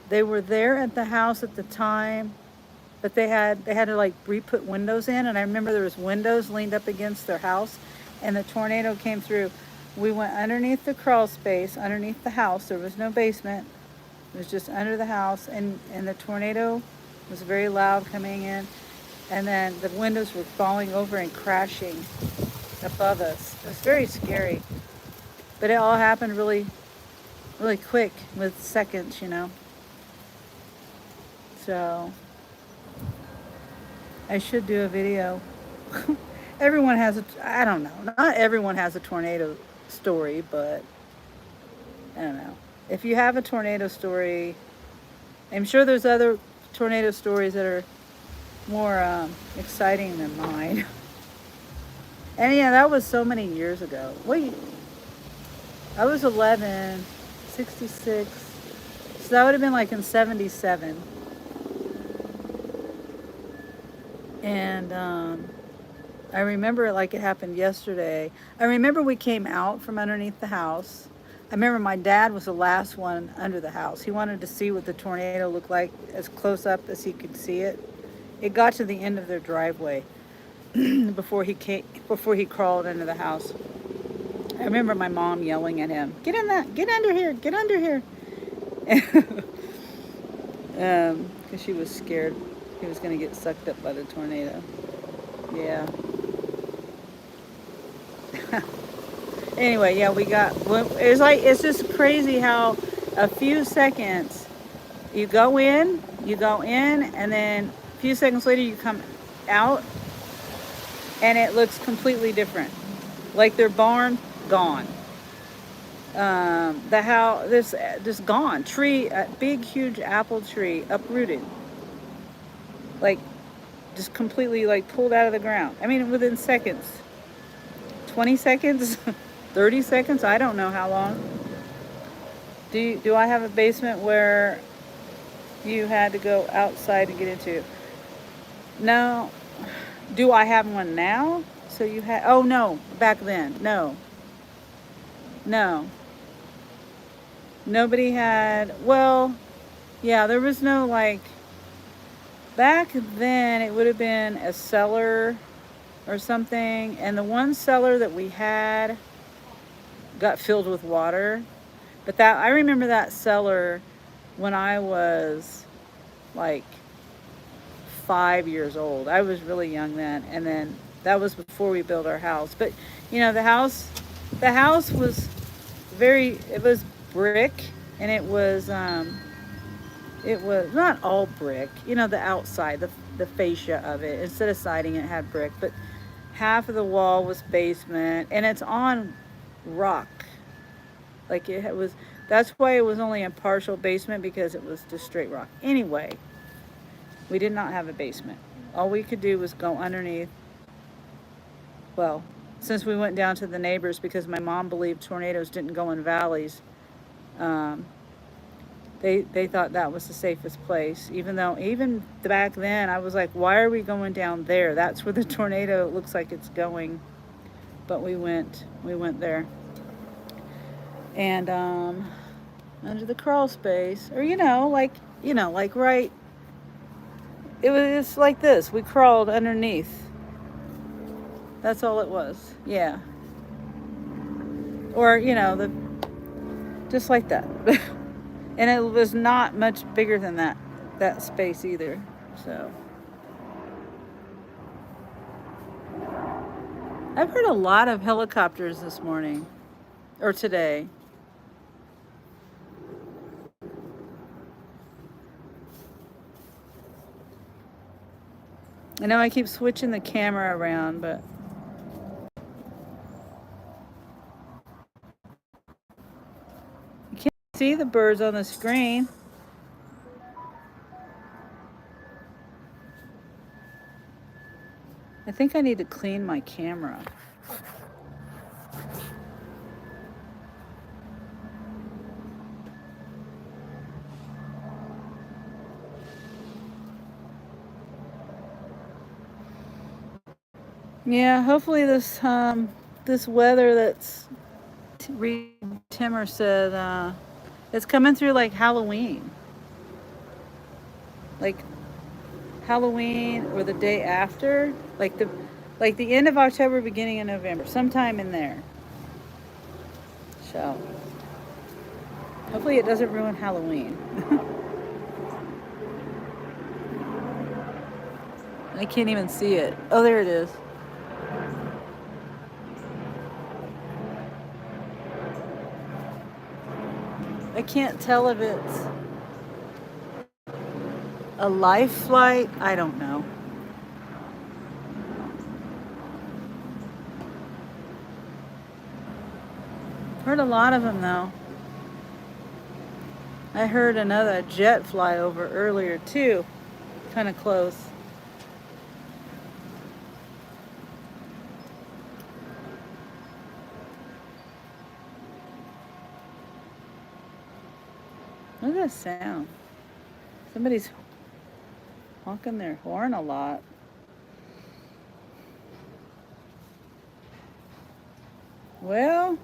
there at the house at the time, but they had to like re-put windows in. And I remember there was windows leaned up against their house, and the tornado came through. We went underneath the crawl space, underneath the house. There was no basement. It was just under the house, and the tornado was very loud coming in. And then the windows were falling over and crashing above us. It was very scary. But it all happened really, really quick with seconds, So I should do a video. Everyone has I don't know. Not everyone has a tornado story, but I don't know. If you have a tornado story, I'm sure there's other tornado stories that are more exciting than mine. And yeah, that was so many years ago. Wait, I was 11, 66. So that would have been like in 77. And I remember it like it happened yesterday. I remember we came out from underneath the house. I remember my dad was the last one under the house. He wanted to see what the tornado looked like as close up as he could see it. It got to the end of their driveway before he crawled into the house. I remember my mom yelling at him, "Get under here, get under here." Because she was scared he was going to get sucked up by the tornado. Yeah. Anyway, yeah, it's just crazy how a few seconds you go in, and then a few seconds later you come out, and it looks completely different. Like their barn gone. The house, this just gone. Tree, a big, huge apple tree uprooted. Like, just completely like pulled out of the ground. I mean, within seconds. 20 seconds? 30 seconds? I don't know how long. Do I have a basement where you had to go outside to get into? No. Do I have one now? So you had, oh no, back then. No. Nobody had, well, Yeah, there was no like, back then it would have been a cellar or something, and the one cellar that we had got filled with water. But that, I remember that cellar when I was like 5 years old. I was really young then, and then that was before we built our house. But the house was it was brick, and it was not all brick. You know, the outside, the fascia of it. Instead of siding, it had brick, but half of the wall was basement, and it's on rock. Like it was. That's why it was only a partial basement, because it was just straight rock. Anyway, we did not have a basement. All we could do was go underneath. Well, since we went down to the neighbors because my mom believed tornadoes didn't go in valleys, um, they thought that was the safest place. Even though even back then I was like, why are we going down there? That's where the tornado looks like it's going. But we went there, and under the crawl space, or like right. It was like this. We crawled underneath. That's all it was. Yeah. Or the just like that. And it was not much bigger than that space either. So I've heard a lot of helicopters this morning or today. I know I keep switching the camera around, but you can't see the birds on the screen. I think I need to clean my camera. Yeah, hopefully this weather that's Reed Timmer said it's coming through like Halloween. Like Halloween or the day after, like the end of October, beginning of November, sometime in there. So hopefully it doesn't ruin Halloween. I can't even see it. Oh, there it is. I can't tell if it's a life flight. I don't know. Heard a lot of them though. I heard another jet fly over earlier too, kind of close. Look at that sound. Somebody's honking their horn a lot. Well,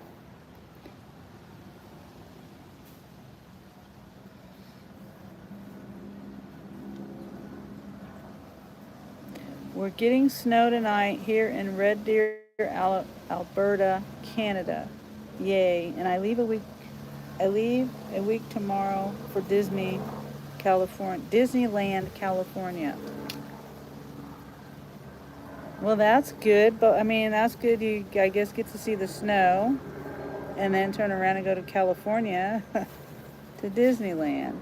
we're getting snow tonight here in Red Deer, Alberta, Canada. Yay. And I leave a week tomorrow for Disneyland, California. Well, that's good, but I mean, that's good. You, I guess, get to see the snow and then turn around and go to California to Disneyland.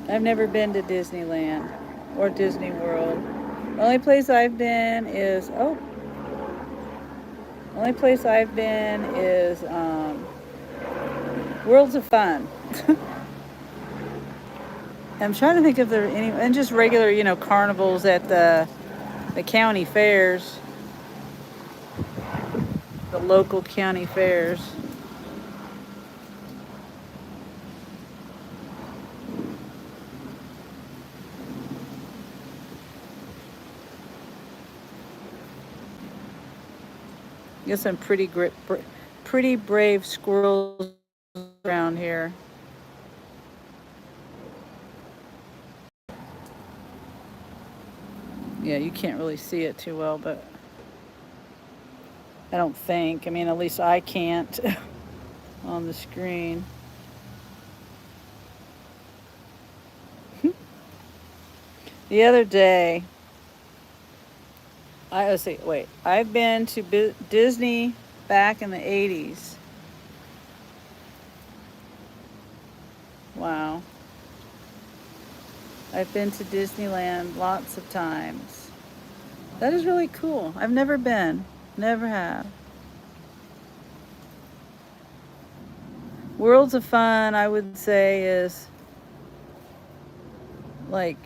I've never been to Disneyland or Disney World. The only place I've been is Worlds of Fun. I'm trying to think if there are any, and just regular, carnivals at the county fairs, the local county fairs. Get some pretty brave squirrels around here. Yeah, you can't really see it too well, but I don't think. I mean, at least I can't on the screen. The other day, let's see, wait. I've been to Disney back in the 80s. Wow. I've been to Disneyland lots of times. That is really cool. I've never been. Never have. Worlds of Fun, I would say, is like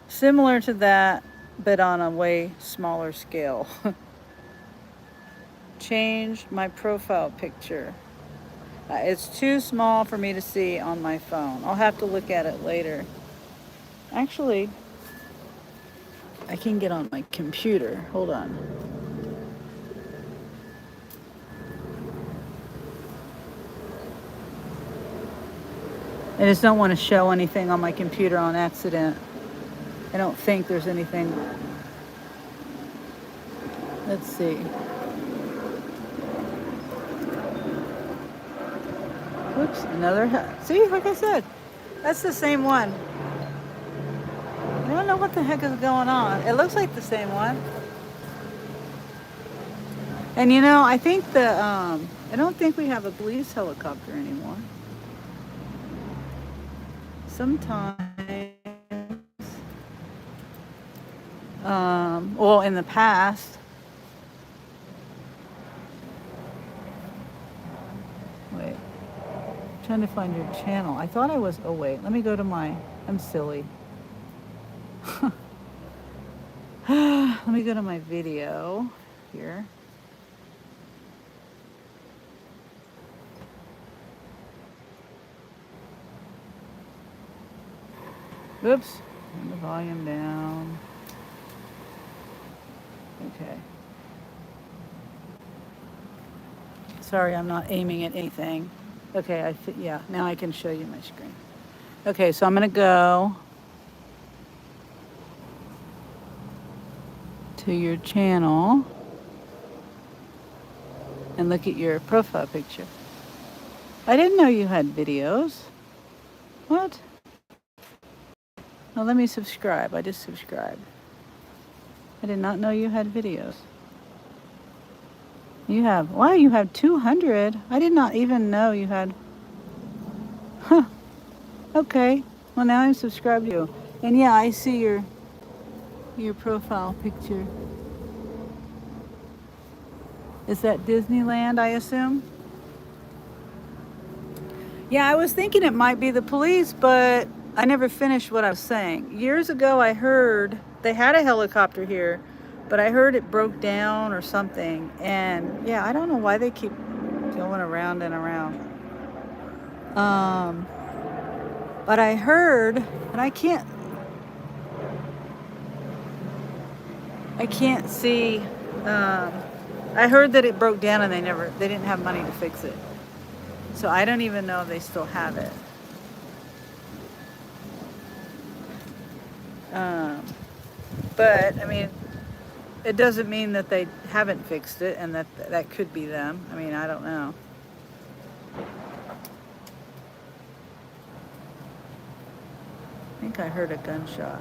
similar to that, but on a way smaller scale. Changed my profile picture. It's too small for me to see on my phone. I'll have to look at it later. Actually, I can get on my computer. Hold on. I just don't want to show anything on my computer on accident. I don't think there's anything. Let's see. Whoops, another. See, like I said, that's the same one. I don't know what the heck is going on. It looks like the same one. And you know, I think I don't think we have a police helicopter anymore. Sometimes, well, in the past. Wait, I'm trying to find your channel. I thought I was, oh wait, let me go to I'm silly. Let me go to my video here. Oops, turn the volume down. Okay. Sorry, I'm not aiming at anything. Okay, yeah, now I can show you my screen. Okay, so I'm gonna go to your channel and look at your profile picture. I didn't know you had videos. What? Oh, let me subscribe. I just subscribed. I did not know you had videos. Wow, you have 200. I did not even know you had. Huh. Okay. Well, now I'm subscribed to you. And yeah, I see your profile picture. Is that Disneyland, I assume? Yeah, I was thinking it might be the police, but I never finished what I was saying. Years ago, I heard they had a helicopter here, but I heard it broke down or something. And yeah, I don't know why they keep going around and around. But I heard, and I can't see. I heard that it broke down and they didn't have money to fix it. So I don't even know if they still have it. But I mean, it doesn't mean that they haven't fixed it, and that could be them. I mean, I don't know. I think I heard a gunshot.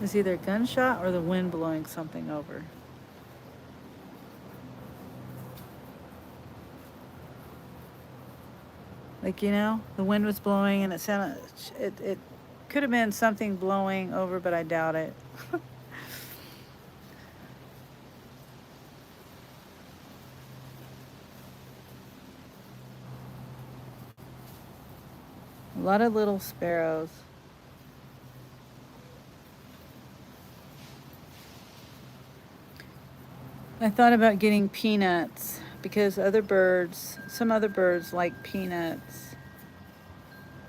It's either a gunshot or the wind blowing something over. Like, you know, the wind was blowing and it could have been something blowing over, but I doubt it. A lot of little sparrows. I thought about getting peanuts because some other birds like peanuts.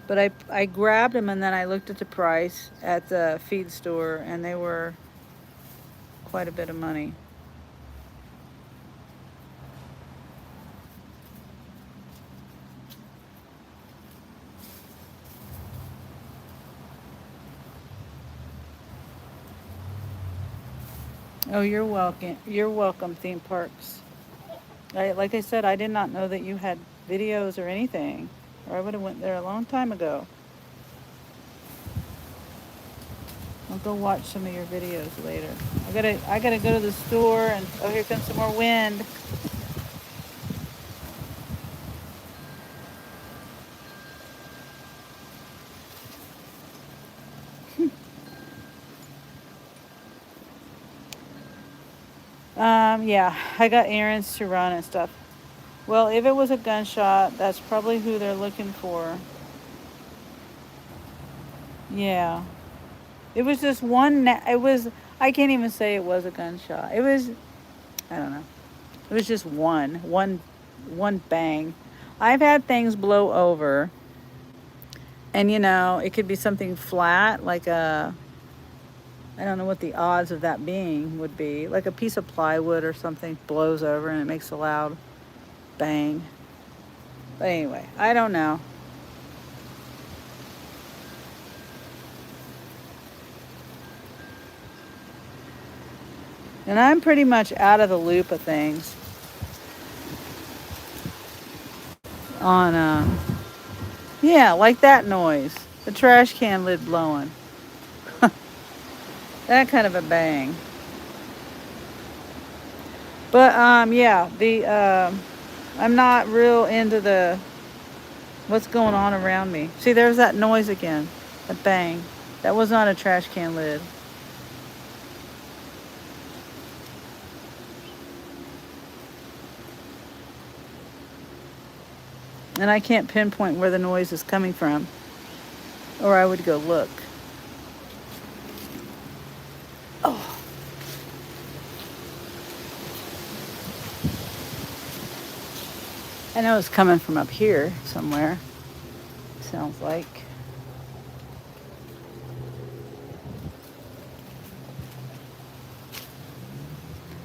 But I grabbed them and then I looked at the price at the feed store and they were quite a bit of money. Oh, you're welcome. You're welcome, theme parks. Like I said, I did not know that you had videos or anything, or I would have went there a long time ago. I'll go watch some of your videos later. I gotta go to the store and oh, here comes some more wind. Yeah, I got errands to run and stuff. Well, if it was a gunshot, that's probably who they're looking for. Yeah. It was just one, it was, I can't even say it was a gunshot. It was, I don't know. It was just one bang. I've had things blow over, and it could be something flat, like I don't know what the odds of that being would be. Like a piece of plywood or something blows over and it makes a loud bang. But anyway, I don't know. And I'm pretty much out of the loop of things on, yeah, like that noise. The trash can lid blowing. That kind of a bang. But, yeah, I'm not real into what's going on around me. See, there's that noise again. That bang. That was not a trash can lid. And I can't pinpoint where the noise is coming from, or I would go look. Oh. I know it's coming from up here somewhere. Sounds like.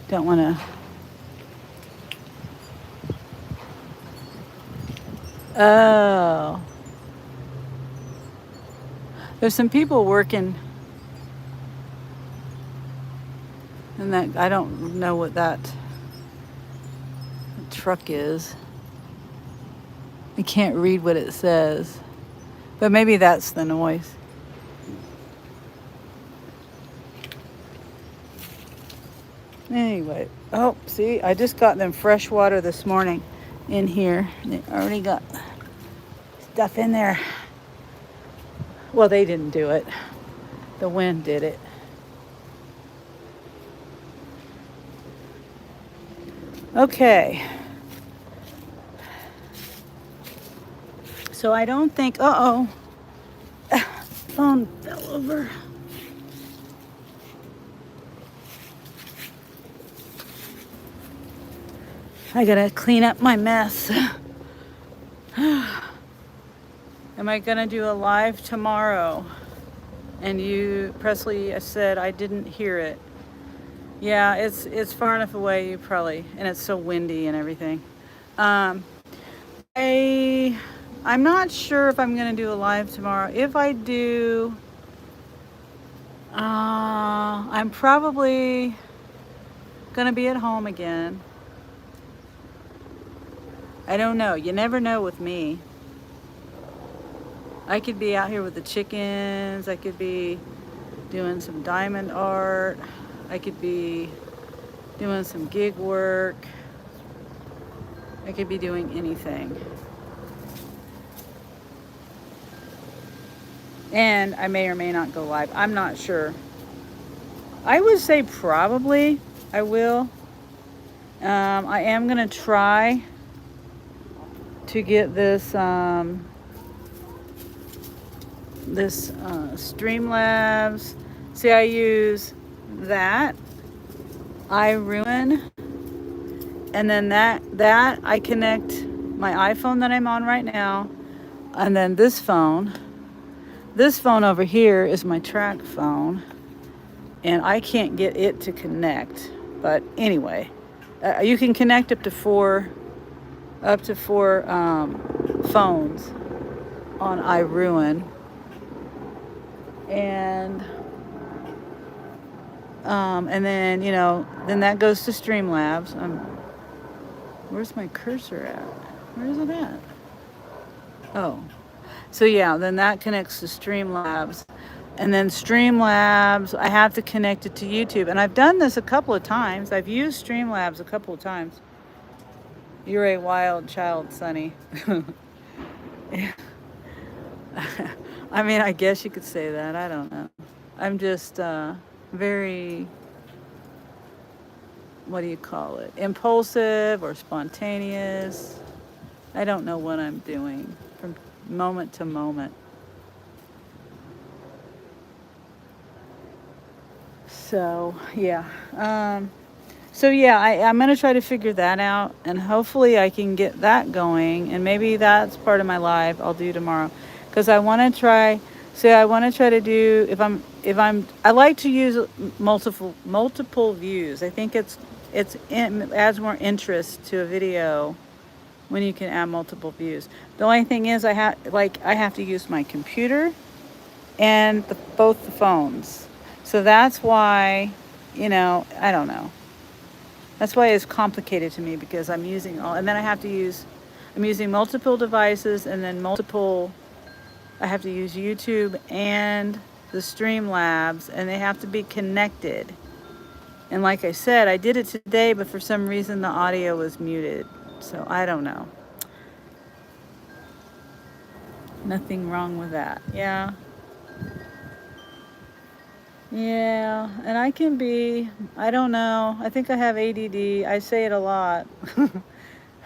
Don't want to. Oh. There's some people working. And that I don't know what that truck is. I can't read what it says. But maybe that's the noise. Anyway, oh, see, I just got them fresh water this morning in here. They already got stuff in there. Well, they didn't do it. The wind did it. Okay. So I don't think, phone fell over. I gotta clean up my mess. Am I gonna do a live tomorrow? And Presley, said I didn't hear it. Yeah, it's far enough away. You probably, and it's so windy and everything. I'm not sure if I'm gonna do a live tomorrow. If I do, I'm probably gonna be at home again. I don't know. You never know with me. I could be out here with the chickens. I could be doing some diamond art. I could be doing some gig work. I could be doing anything. And I may or may not go live. I'm not sure. I would say probably I will. I am going to try to get this Streamlabs. See, I use that. I ruin. And then that I connect my iPhone that I'm on right now. And then this phone over here is my track phone. and I can't get it to connect. But anyway, you can connect up to four phones on iRuin, and then then that goes to Streamlabs. Where's my cursor at? Where is it at? Oh, so yeah, then that connects to Streamlabs. And then Streamlabs, I have to connect it to YouTube. And I've done this a couple of times. I've used Streamlabs a couple of times. You're a wild child, Sonny. I mean, I guess you could say that. I don't know. I'm just very, what do you call it? Impulsive or spontaneous. I don't know what I'm doing from moment to moment. So, yeah. I'm going to try to figure that out, and hopefully I can get that going, and maybe that's part of my live I'll do tomorrow, because I want to try. So I want to try to do, I like to use multiple views. I think adds more interest to a video when you can add multiple views. The only thing is I have to use my computer and both the phones. So that's why, I don't know. That's why it's complicated to me, because I'm using and then I'm using multiple devices, and then I have to use YouTube and the Streamlabs, and they have to be connected. And like I said, I did it today, but for some reason the audio was muted. So I don't know. Nothing wrong with that. Yeah. Yeah, and I don't know. I think I have ADD. I say it a lot.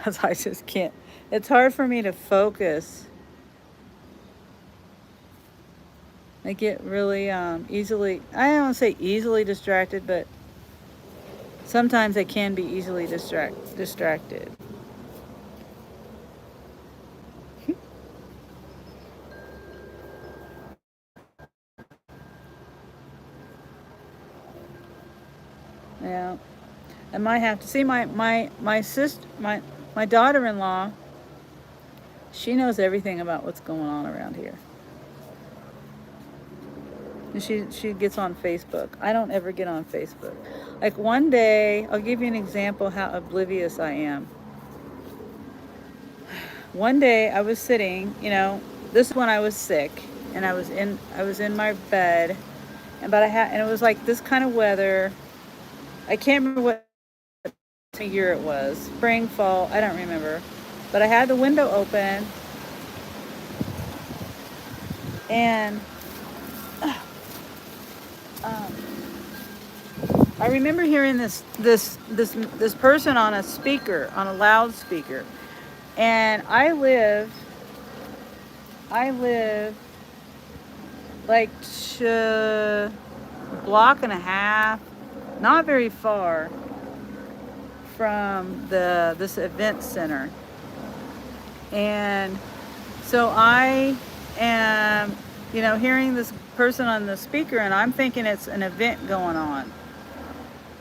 'Cause I just can't. It's hard for me to focus. I get really easily, I don't want to say easily distracted, but sometimes I can be easily distracted. Yeah. I might have to see my sister, my daughter-in-law. She knows everything about what's going on around here. And she gets on Facebook. I don't ever get on Facebook. Like one day, I'll give you an example how oblivious I am. One day I was sitting, this is when I was sick, and I was in my bed, and it was like this kind of weather. I can't remember what year it was, spring, fall, I don't remember, but I had the window open, and I remember hearing this person on a loudspeaker, and I live like a block and a half, not very far from this event center. And so I am, hearing this person on the speaker, and I'm thinking it's an event going on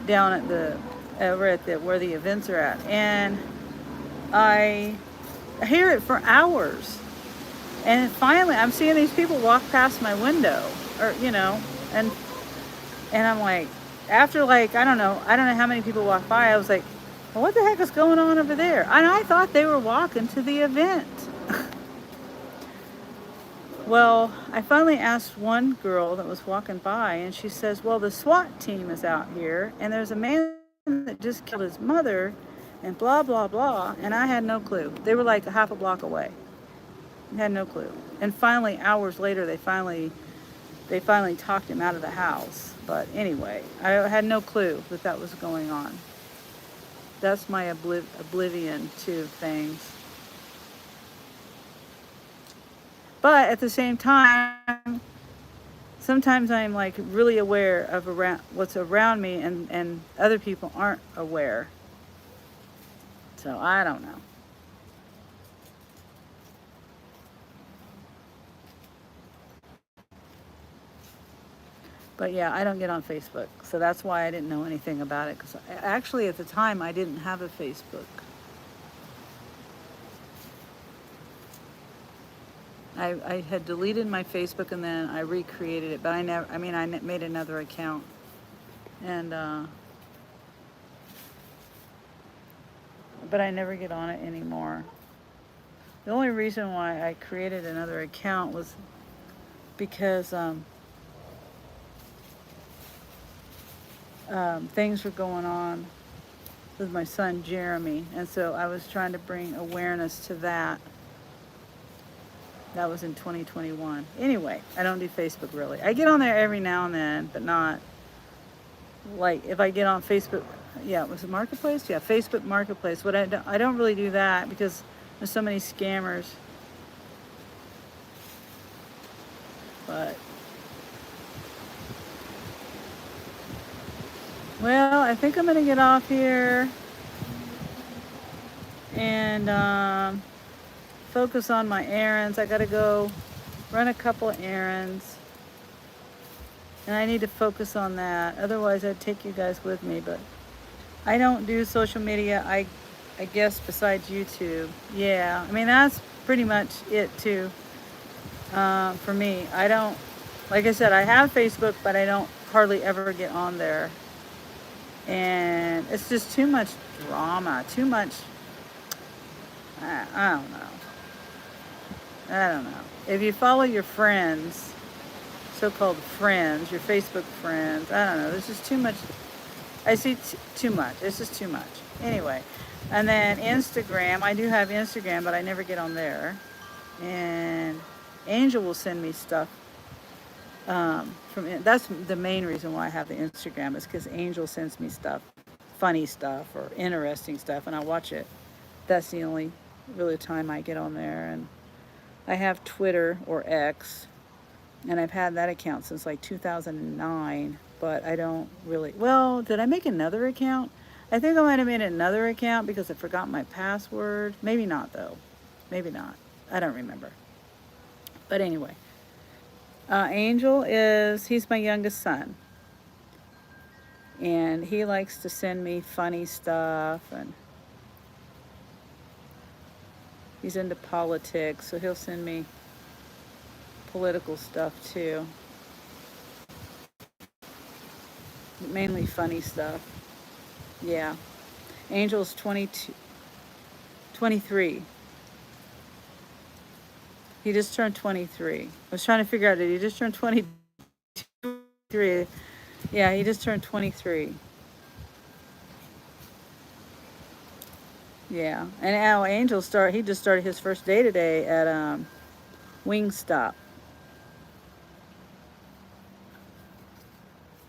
down where the events are at. And I hear it for hours. And finally, I'm seeing these people walk past my window, and I'm like, after I don't know how many people walk by, I was like, well, what the heck is going on over there? And I thought they were walking to the event. Well, I finally asked one girl that was walking by, and she says, well, the SWAT team is out here, and there's a man that just killed his mother, and blah, blah, blah. And I had no clue. They were like a half a block away. I had no clue. And finally, hours later, they finally talked him out of the house. But anyway, I had no clue that was going on. That's my oblivion to things. But at the same time, sometimes I'm like really aware of what's around me, and other people aren't aware. So I don't know. But yeah, I don't get on Facebook, so that's why I didn't know anything about it. Because actually, at the time, I didn't have a Facebook. I had deleted my Facebook and then I recreated it, but I never. I mean, made another account, and but I never get on it anymore. The only reason why I created another account was because things were going on with my son Jeremy, and so I was trying to bring awareness to that. That was in 2021. Anyway, I don't do Facebook really. I get on there every now and then, but not like if I get on Facebook. Yeah, it was a marketplace. Yeah, Facebook Marketplace. What I don't really do that because there's so many scammers. But well, I think I'm gonna get off here and focus on my errands. I gotta go run a couple of errands, and I need to focus on that. Otherwise, I'd take you guys with me, but I don't do social media. I guess besides YouTube. Yeah, I mean that's pretty much it too. For me, I don't. Like I said, I have Facebook, but I don't hardly ever get on there, and it's just too much drama. Too much. I don't know. I don't know. If you follow your friends, so-called friends, your Facebook friends, I don't know. There's just too much. I see too much. It's just too much. Anyway, and then Instagram. I do have Instagram, but I never get on there. And Angel will send me stuff from. That's the main reason why I have the Instagram is because Angel sends me stuff, funny stuff or interesting stuff, and I watch it. That's the only really time I get on there. And I have Twitter or X, and I've had that account since like 2009, but I don't really. Well, did I make another account? I think I might have made another account because I forgot my password. Maybe not, though. Maybe not. I don't remember. But anyway, Angel he's my youngest son. And he likes to send me funny stuff, and he's into politics, so he'll send me political stuff too. Mainly funny stuff. Yeah. Angel's 22, 23. He just turned 23. I was trying to figure out, did he just turn 23? Yeah, he just turned 23. Yeah. And now he just started his first day today at Wingstop.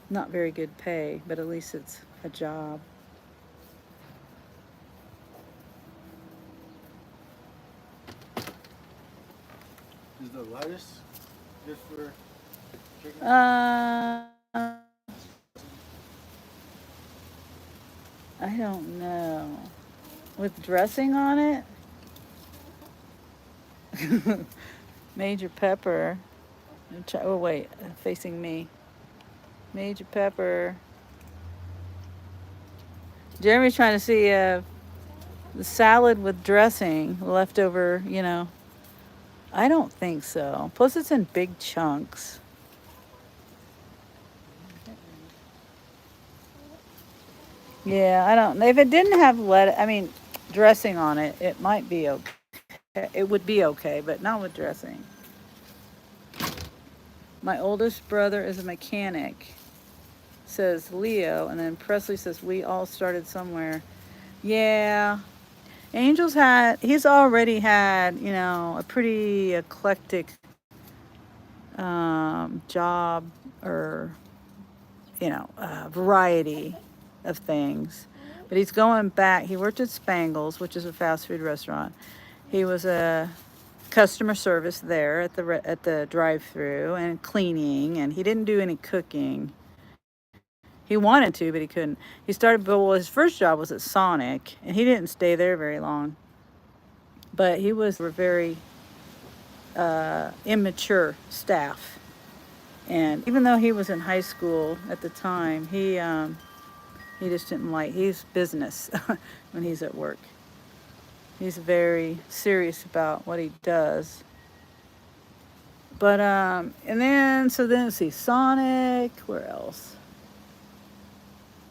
Not very good pay, but at least it's a job. Is the lettuce good for chicken? I don't know. With dressing on it? Major pepper. Oh, wait, facing me. Major pepper. Jeremy's trying to see the salad with dressing leftover, I don't think so. Plus, it's in big chunks. Yeah, I don't. If it didn't have dressing on it, it might be okay. It would be okay, but not with dressing. My oldest brother is a mechanic, says Leo, and then Presley says we all started somewhere. Yeah, he's already had, a pretty eclectic job or, variety of things. But he's going back. He worked at Spangles, which is a fast food restaurant. He was a customer service there at the drive-through and cleaning, and he didn't do any cooking. He wanted to, but he couldn't. His first job was at Sonic, and he didn't stay there very long. But he was a very immature staff. And even though he was in high school at the time, he just didn't like, he's business when he's at work. He's very serious about what he does. But and then let's see, Sonic. Where else?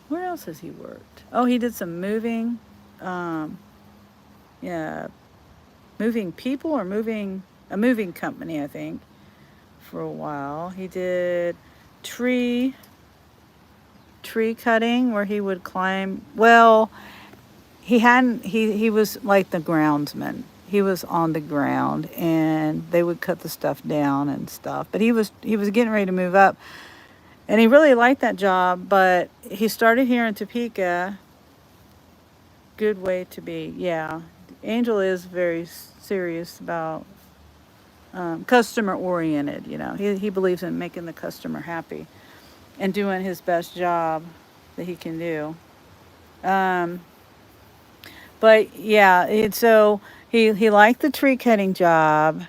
Where else has he worked? Oh, he did some moving. Um, yeah, moving people or moving a moving company, I think, for a while. He did tree cutting where he would climb. Well, he hadn't. He was like the groundsman. He was on the ground, and they would cut the stuff down and stuff. But he was getting ready to move up, and he really liked that job. But he started here in Topeka. Good way to be. Yeah, Angel is very serious about customer oriented. You know, he believes in making the customer happy and doing his best job that he can do. Um, but yeah, so he liked the tree cutting job,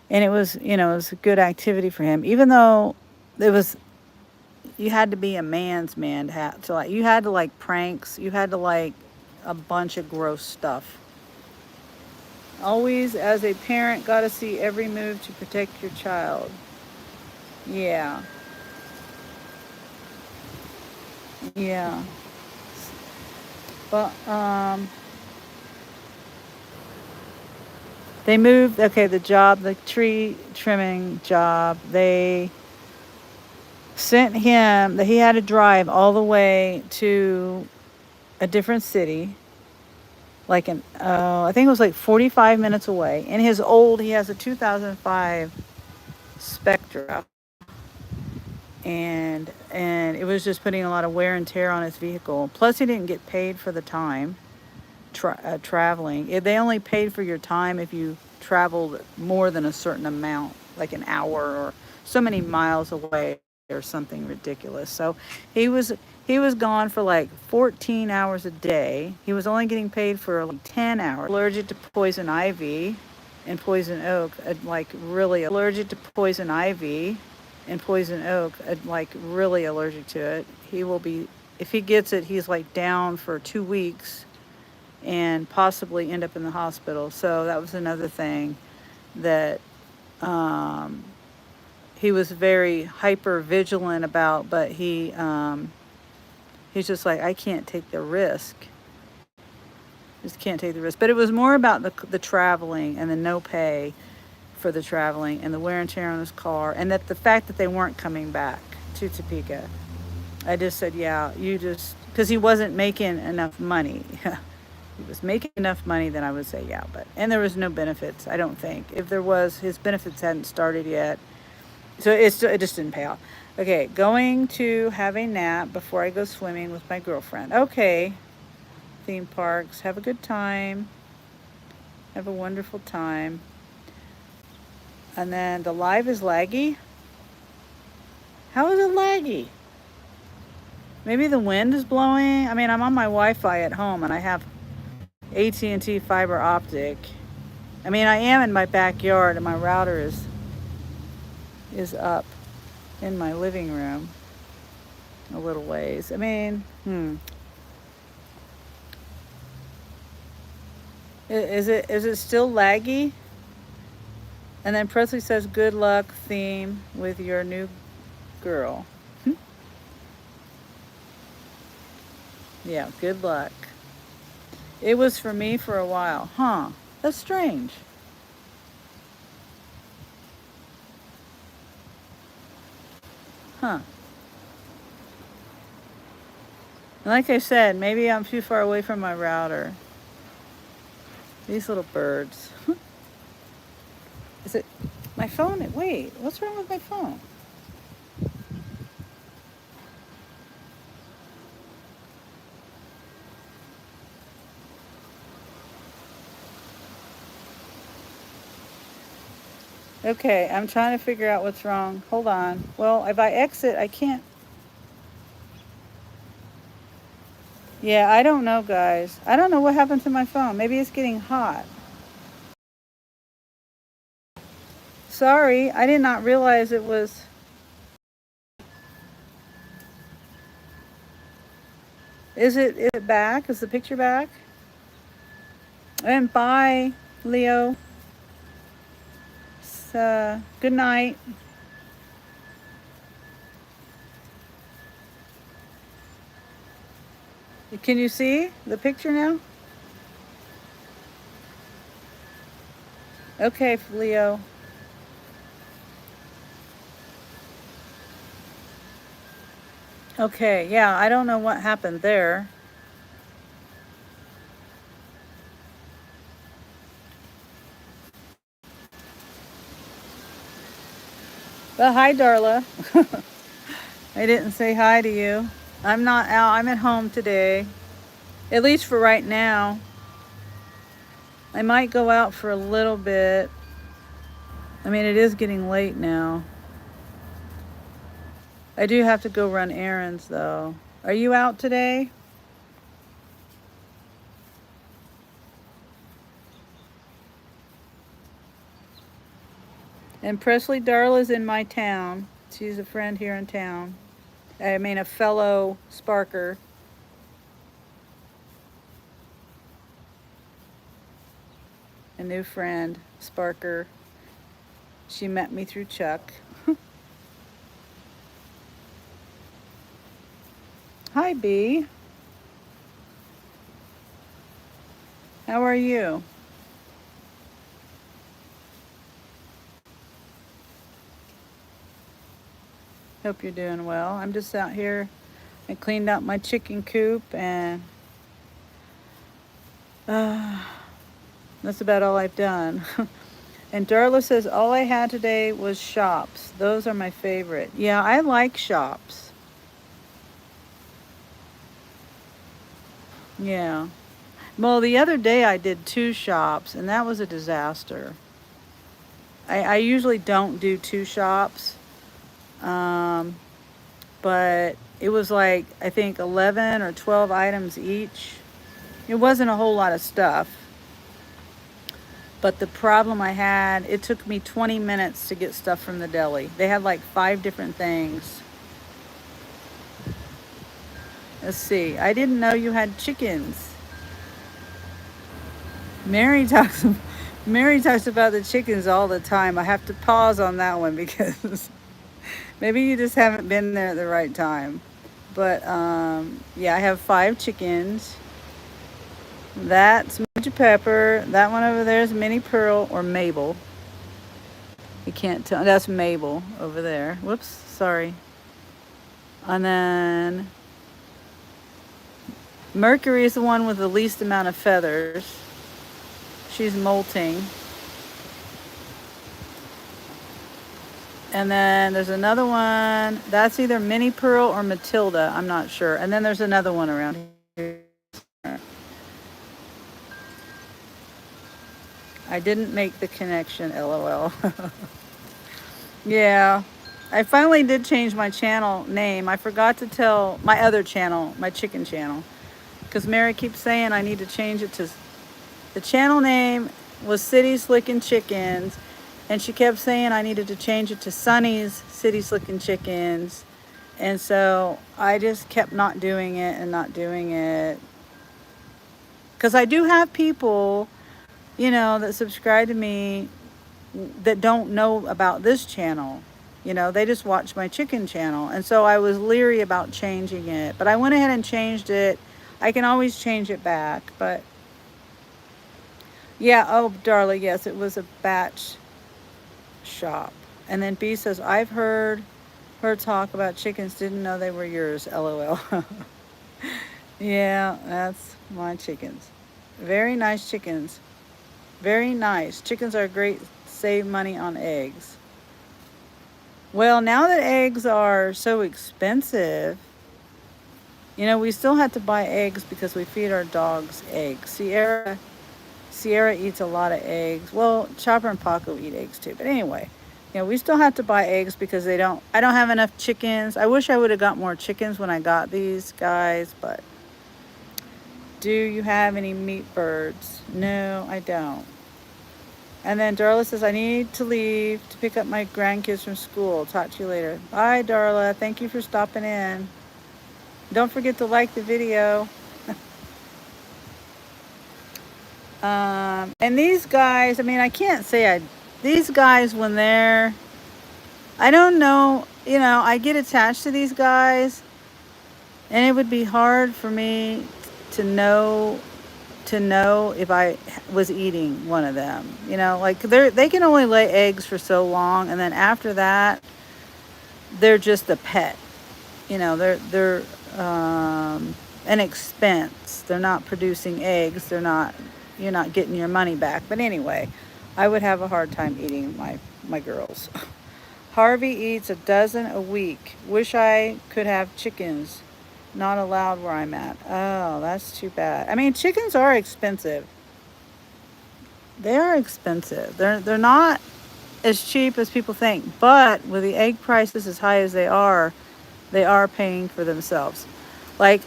and it was a good activity for him. Even though it was, you had to be a man's man to have to like, you had to like pranks, you had to like a bunch of gross stuff. Always, as a parent, got to see every move to protect your child. Yeah, yeah. But they moved. Okay, the tree trimming job. They sent him. He had to drive all the way to a different city. I think it was like 45 minutes away. And he has a 2005 Spectra, and it was just putting a lot of wear and tear on his vehicle. Plus, he didn't get paid for the time traveling. They only paid for your time if you traveled more than a certain amount, like an hour or so many miles away or something ridiculous. So he was he was gone for like 14 hours a day. He was only getting paid for like 10 hours. Allergic to poison ivy and poison oak, like really allergic to poison ivy and poison oak, like really allergic to it. He will be, if he gets it, he's like down for 2 weeks and possibly end up in the hospital. So that was another thing that um, he was very hyper vigilant about. But he's just like, I can't take the risk. Just can't take the risk. But it was more about the traveling and the no pay for the traveling and the wear and tear on his car, and that the fact that they weren't coming back to Topeka. I just said, yeah, you just, because he wasn't making enough money. He was making enough money, then I would say, yeah. But, and there was no benefits, I don't think. If there was, his benefits hadn't started yet. So it just didn't pay off. Okay, going to have a nap before I go swimming with my girlfriend. Okay, theme parks. Have a good time. Have a wonderful time. And then the live is laggy. How is it laggy? Maybe the wind is blowing. I mean, I'm on my Wi-Fi at home and I have AT&T fiber optic. I mean, I am in my backyard and my router is up in my living room a little ways. I mean, is it still laggy? And then Presley says, good luck theme with your new girl. Yeah, good luck. It was for me for a while. Huh. That's strange. Huh. And like I said, maybe I'm too far away from my router. These little birds. Is it my phone? Wait, what's wrong with my phone? Okay, I'm trying to figure out what's wrong. Hold on. Well, if I exit, I can't. Yeah, I don't know, guys. I don't know what happened to my phone. Maybe it's getting hot. Sorry, I did not realize it was Is it back? Is the picture back? And bye, Leo. Good night. Can you see the picture now? Okay, Leo. Okay, yeah, I don't know what happened there. But hi, Darla. I didn't say hi to you. I'm not out. I'm at home today. At least for right now. I might go out for a little bit. I mean, it is getting late now. I do have to go run errands, though. Are you out today? And Presley Darla's in my town. She's a friend here in town. I mean, a fellow Sparker. A new friend, Sparker. She met me through Chuck. Hi, B. How are you? Hope you're doing well. I'm just out here. I cleaned out my chicken coop, and uh, that's about all I've done. And Darla says, all I had today was shops. Those are my favorite. Yeah, I like shops. Yeah. Well, the other day I did 2 shops, and that was a disaster. I usually don't do 2 shops, um, but it was like, I think 11 or 12 items each. It wasn't a whole lot of stuff. But the problem I had, it took me 20 minutes to get stuff from the deli. They had like 5 different things. Let's see. I didn't know you had chickens. Mary talks Mary talks about the chickens all the time. I have to pause on that one because maybe you just haven't been there at the right time. But yeah, I have 5 chickens. That's Major Pepper. That one over there is Minnie Pearl or Mabel. You can't tell. That's Mabel over there. Whoops, sorry. And then Mercury is the one with the least amount of feathers. She's molting. And then there's another one. That's either Minnie Pearl or Matilda. I'm not sure. And then there's another one around here. I didn't make the connection, LOL. Yeah. I finally did change my channel name. I forgot to tell my other channel, my chicken channel. Because Mary keeps saying I need to change it to... The channel name was City Slickin' Chickens. And she kept saying I needed to change it to Sunny's City Slickin' Chickens. And so I just kept not doing it and not doing it. Because I do have people, you know, that subscribe to me that don't know about this channel. You know, they just watch my chicken channel. And so I was leery about changing it. But I went ahead and changed it. I can always change it back. But yeah, oh, Darla, yes, it was a batch shop. And then B says, I've heard her talk about chickens, didn't know they were yours, LOL. Yeah, that's my chickens. Very nice chickens. Very nice. Chickens are great, save money on eggs. Well, now that eggs are so expensive, you know, we still have to buy eggs because we feed our dogs eggs. Sierra eats a lot of eggs. Well, Chopper and Paco eat eggs too. But anyway, you know, we still have to buy eggs because I don't have enough chickens. I wish I would have got more chickens when I got these guys, but do you have any meat birds? No, I don't. And then Darla says, I need to leave to pick up my grandkids from school. Talk to you later. Bye, Darla. Thank you for stopping in. Don't forget to like the video. And these guys, I mean, I can't say these guys, when I don't know, I get attached to these guys, and it would be hard for me to know if I was eating one of them. Like they can only lay eggs for so long, and then after that, they're just a pet. They're an expense. They're not producing eggs. You're not getting your money back. But anyway, I would have a hard time eating my girls. Harvey eats a dozen a week. Wish I could have chickens. Not allowed where I'm at. Oh, that's too bad. I mean, chickens are expensive. They are expensive. They're not as cheap as people think. But with the egg prices as high as they are paying for themselves. Like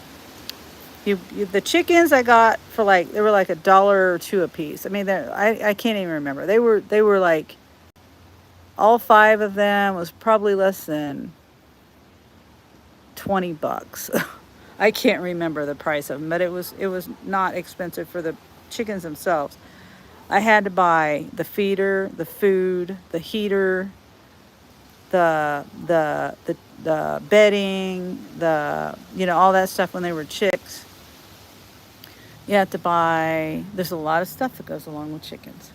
the chickens I got for they were like $1 or $2 a piece. I mean, I can't even remember. They were like, all 5 of them was probably less than $20. I can't remember the price of them, but it was not expensive for the chickens themselves. I had to buy the feeder, the food, the heater, the bedding, all that stuff when they were chicks. You have to buy. There's a lot of stuff that goes along with chickens.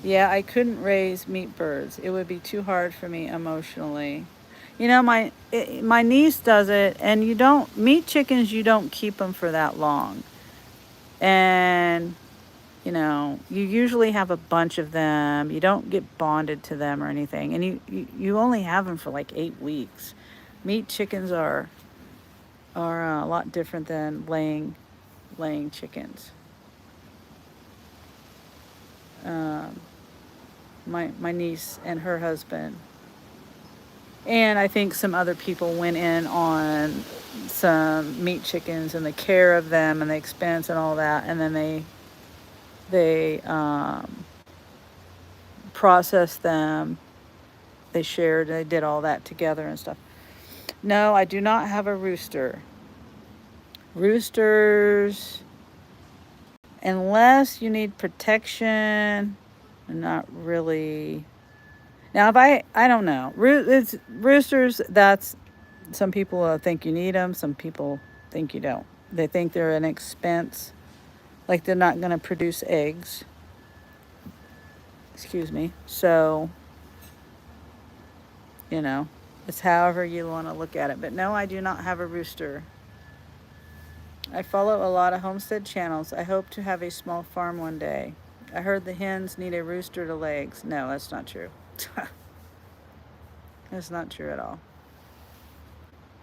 Yeah, I couldn't raise meat birds. It would be too hard for me emotionally. My niece does it, and meat chickens. You don't keep them for that long, and you usually have a bunch of them. You don't get bonded to them or anything, and you only have them for like 8 weeks. Meat chickens are a lot different than laying chickens. My niece and her husband, and I think some other people went in on some meat chickens and the care of them and the expense and all that, and then they processed them. They did all that together and stuff. No, I do not have a rooster. Roosters, unless you need protection, are not really. Now, if I don't know. It's roosters, that's, some people think you need them. Some people think you don't. They think they're an expense, like they're not going to produce eggs. Excuse me. So, it's however you want to look at it. But no, I do not have a rooster. I follow a lot of homestead channels. I hope to have a small farm one day. I heard the hens need a rooster to lay eggs. No, that's not true. That's not true at all.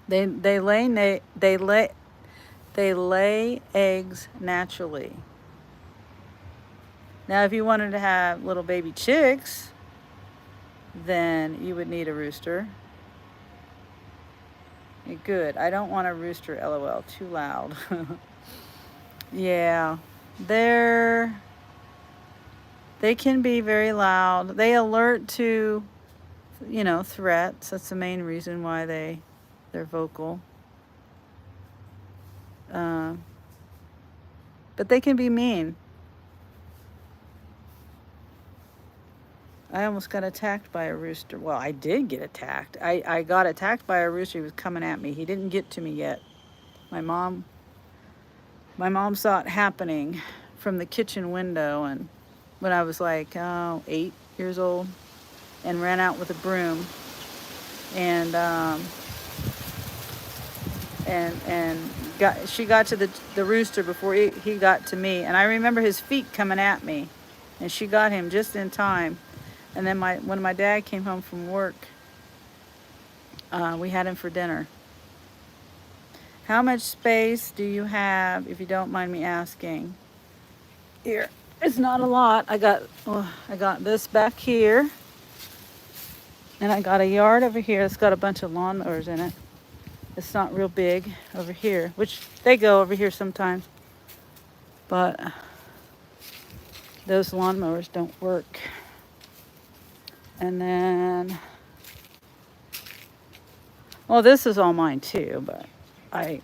They lay eggs naturally. Now, if you wanted to have little baby chicks, then you would need a rooster. Good. I don't want a rooster, LOL. Too loud. Yeah. They can be very loud. They alert to, threats. That's the main reason why they're vocal. But they can be mean. I almost got attacked by a rooster. Well, I did get attacked. I got attacked by a rooster. He was coming at me. He didn't get to me yet. My mom saw it happening from the kitchen window, and when I was like 8 years old, and ran out with a broom, and she got to the rooster before he got to me, and I remember his feet coming at me, and she got him just in time. And then when my dad came home from work, we had him for dinner. How much space do you have, if you don't mind me asking? Here, it's not a lot. I got this back here, and I got a yard over here. It's got a bunch of lawnmowers in it. It's not real big over here, which they go over here sometimes. But those lawnmowers don't work. And then, Well, this is all mine too, but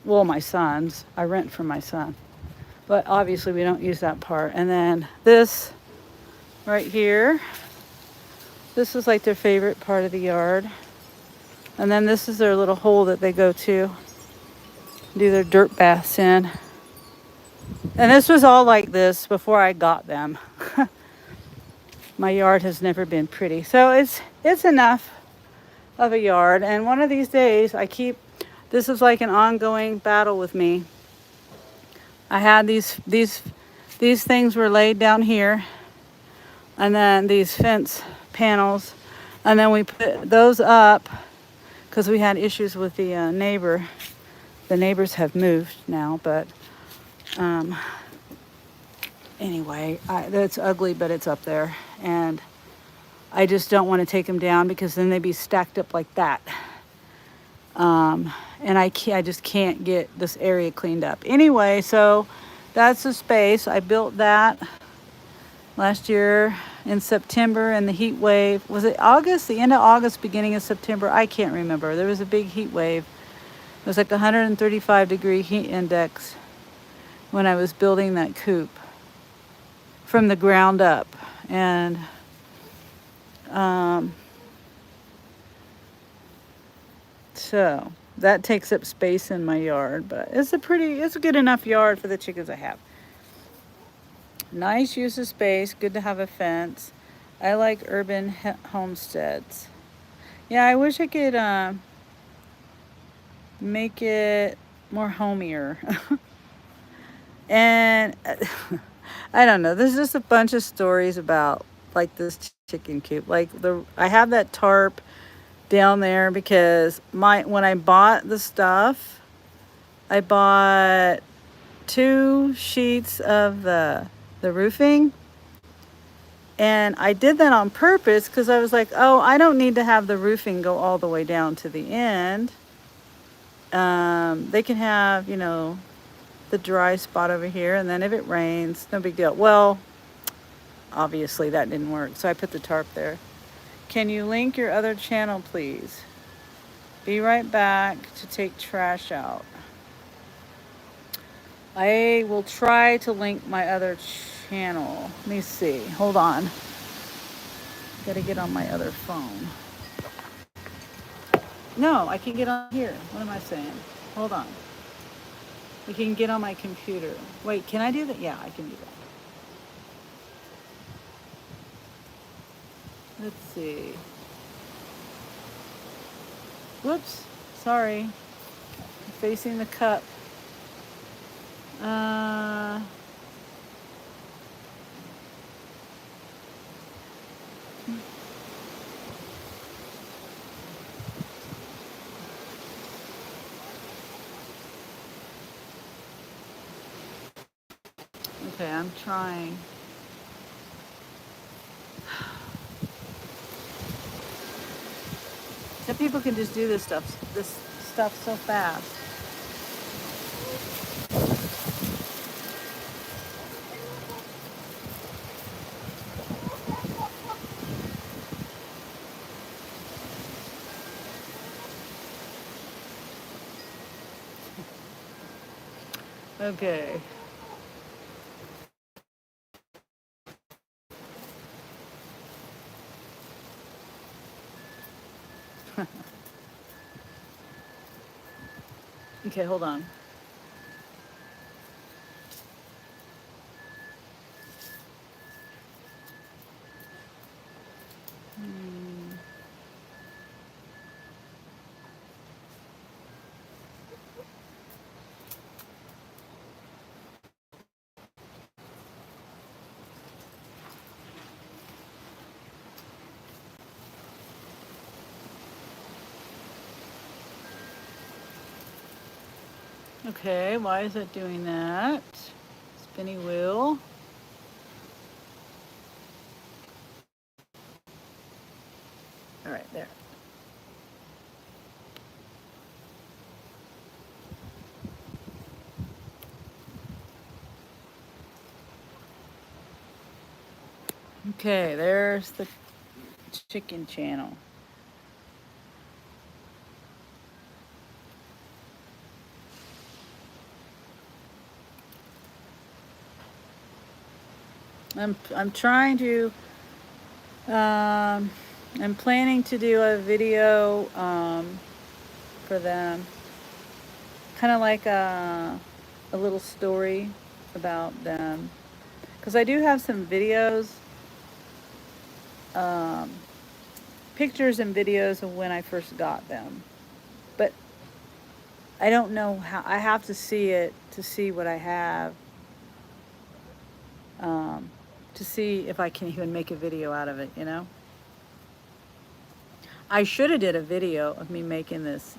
well, my son's. I rent from my son. But obviously we don't use that part. And then this right here, this is like their favorite part of the yard. And then this is their little hole that they go to do their dirt baths in. And this was all like this before I got them. My yard has never been pretty. So it's enough of a yard. And one of these days this is like an ongoing battle with me. I had these things were laid down here, and then these fence panels, and then we put those up because we had issues with the neighbor. The neighbors have moved now, but anyway, it's ugly, but it's up there, and I just don't want to take them down because then they'd be stacked up like that. And I just can't get this area cleaned up. Anyway, so that's the space. I built that last year in September, and the heat wave, was it August? The end of August, beginning of September? I can't remember. There was a big heat wave. It was like 135-degree heat index when I was building that coop from the ground up. And so that takes up space in my yard, but it's a good enough yard for the chickens I have. Nice use of space, good to have a fence. I like urban homesteads. Yeah, I wish I could make it more homier. And I don't know, there's just a bunch of stories about like this chicken coop. Like I have that tarp down there because when I bought the stuff, I bought 2 sheets of the roofing, and I did that on purpose because I was like, oh, I don't need to have the roofing go all the way down to the end. They can have, the dry spot over here, and then if it rains, no big deal. Well, obviously that didn't work, so I put the tarp there. Can you link your other channel, please? Be right back to take trash out. I will try to link my other channel. Let me see. Hold on. Gotta get on my other phone. No, I can get on here. What am I saying? Hold on. I can get on my computer. Wait, can I do that? Yeah, I can do that. Let's see. Whoops. Sorry. I'm facing the cup. Okay, I'm trying. Some people can just do this stuff so fast. Okay. Okay, hold on. Okay, why is it doing that? Spinny wheel. All right, there. Okay, there's the chicken channel. I'm trying to, I'm planning to do a video for them, kind of like a little story about them, because I do have some videos, um, pictures and videos of when I first got them, but I don't know how. I have to see it to see what I have, um, to see if I can even make a video out of it, you know. I should have did a video of me making this,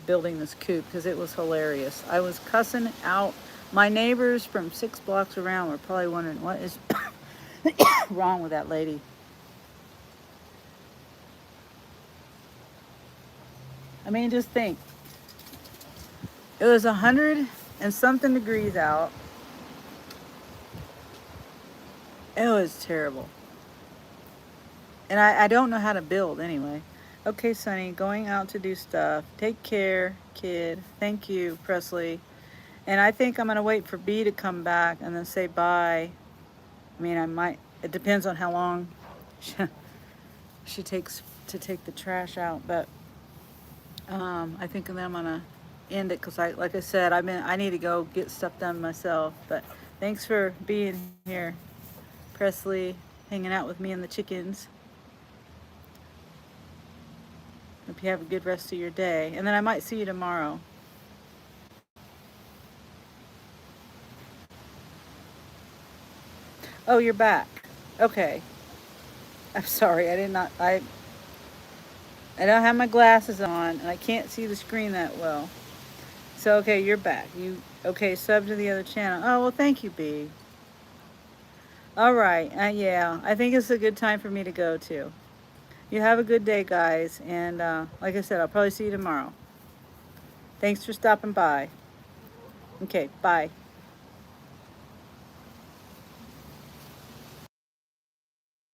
building this coop, because it was hilarious. I was cussing out my neighbors from 6 blocks around. Were probably wondering what is wrong with that lady. I mean, just think. It was 100 and something degrees out. It was terrible. And I don't know how to build anyway. Okay, Sonny, going out to do stuff. Take care, kid. Thank you, Presley. And I think I'm going to wait for B to come back and then say bye. I mean, I might, it depends on how long she takes to take the trash out. But I think then I'm going to end it because, like I said, I need to go get stuff done myself. But thanks for being here, Presley, hanging out with me and the chickens. Hope you have a good rest of your day. And then I might see you tomorrow. Oh, you're back. Okay. I'm sorry. I don't have my glasses on and I can't see the screen that well. So okay, you're back. You okay, sub to the other channel. Oh, well, thank you, B. All right. Yeah, I think it's a good time for me to go too. You have a good day, guys, and like I said, I'll probably see you tomorrow. Thanks for stopping by. Okay, bye.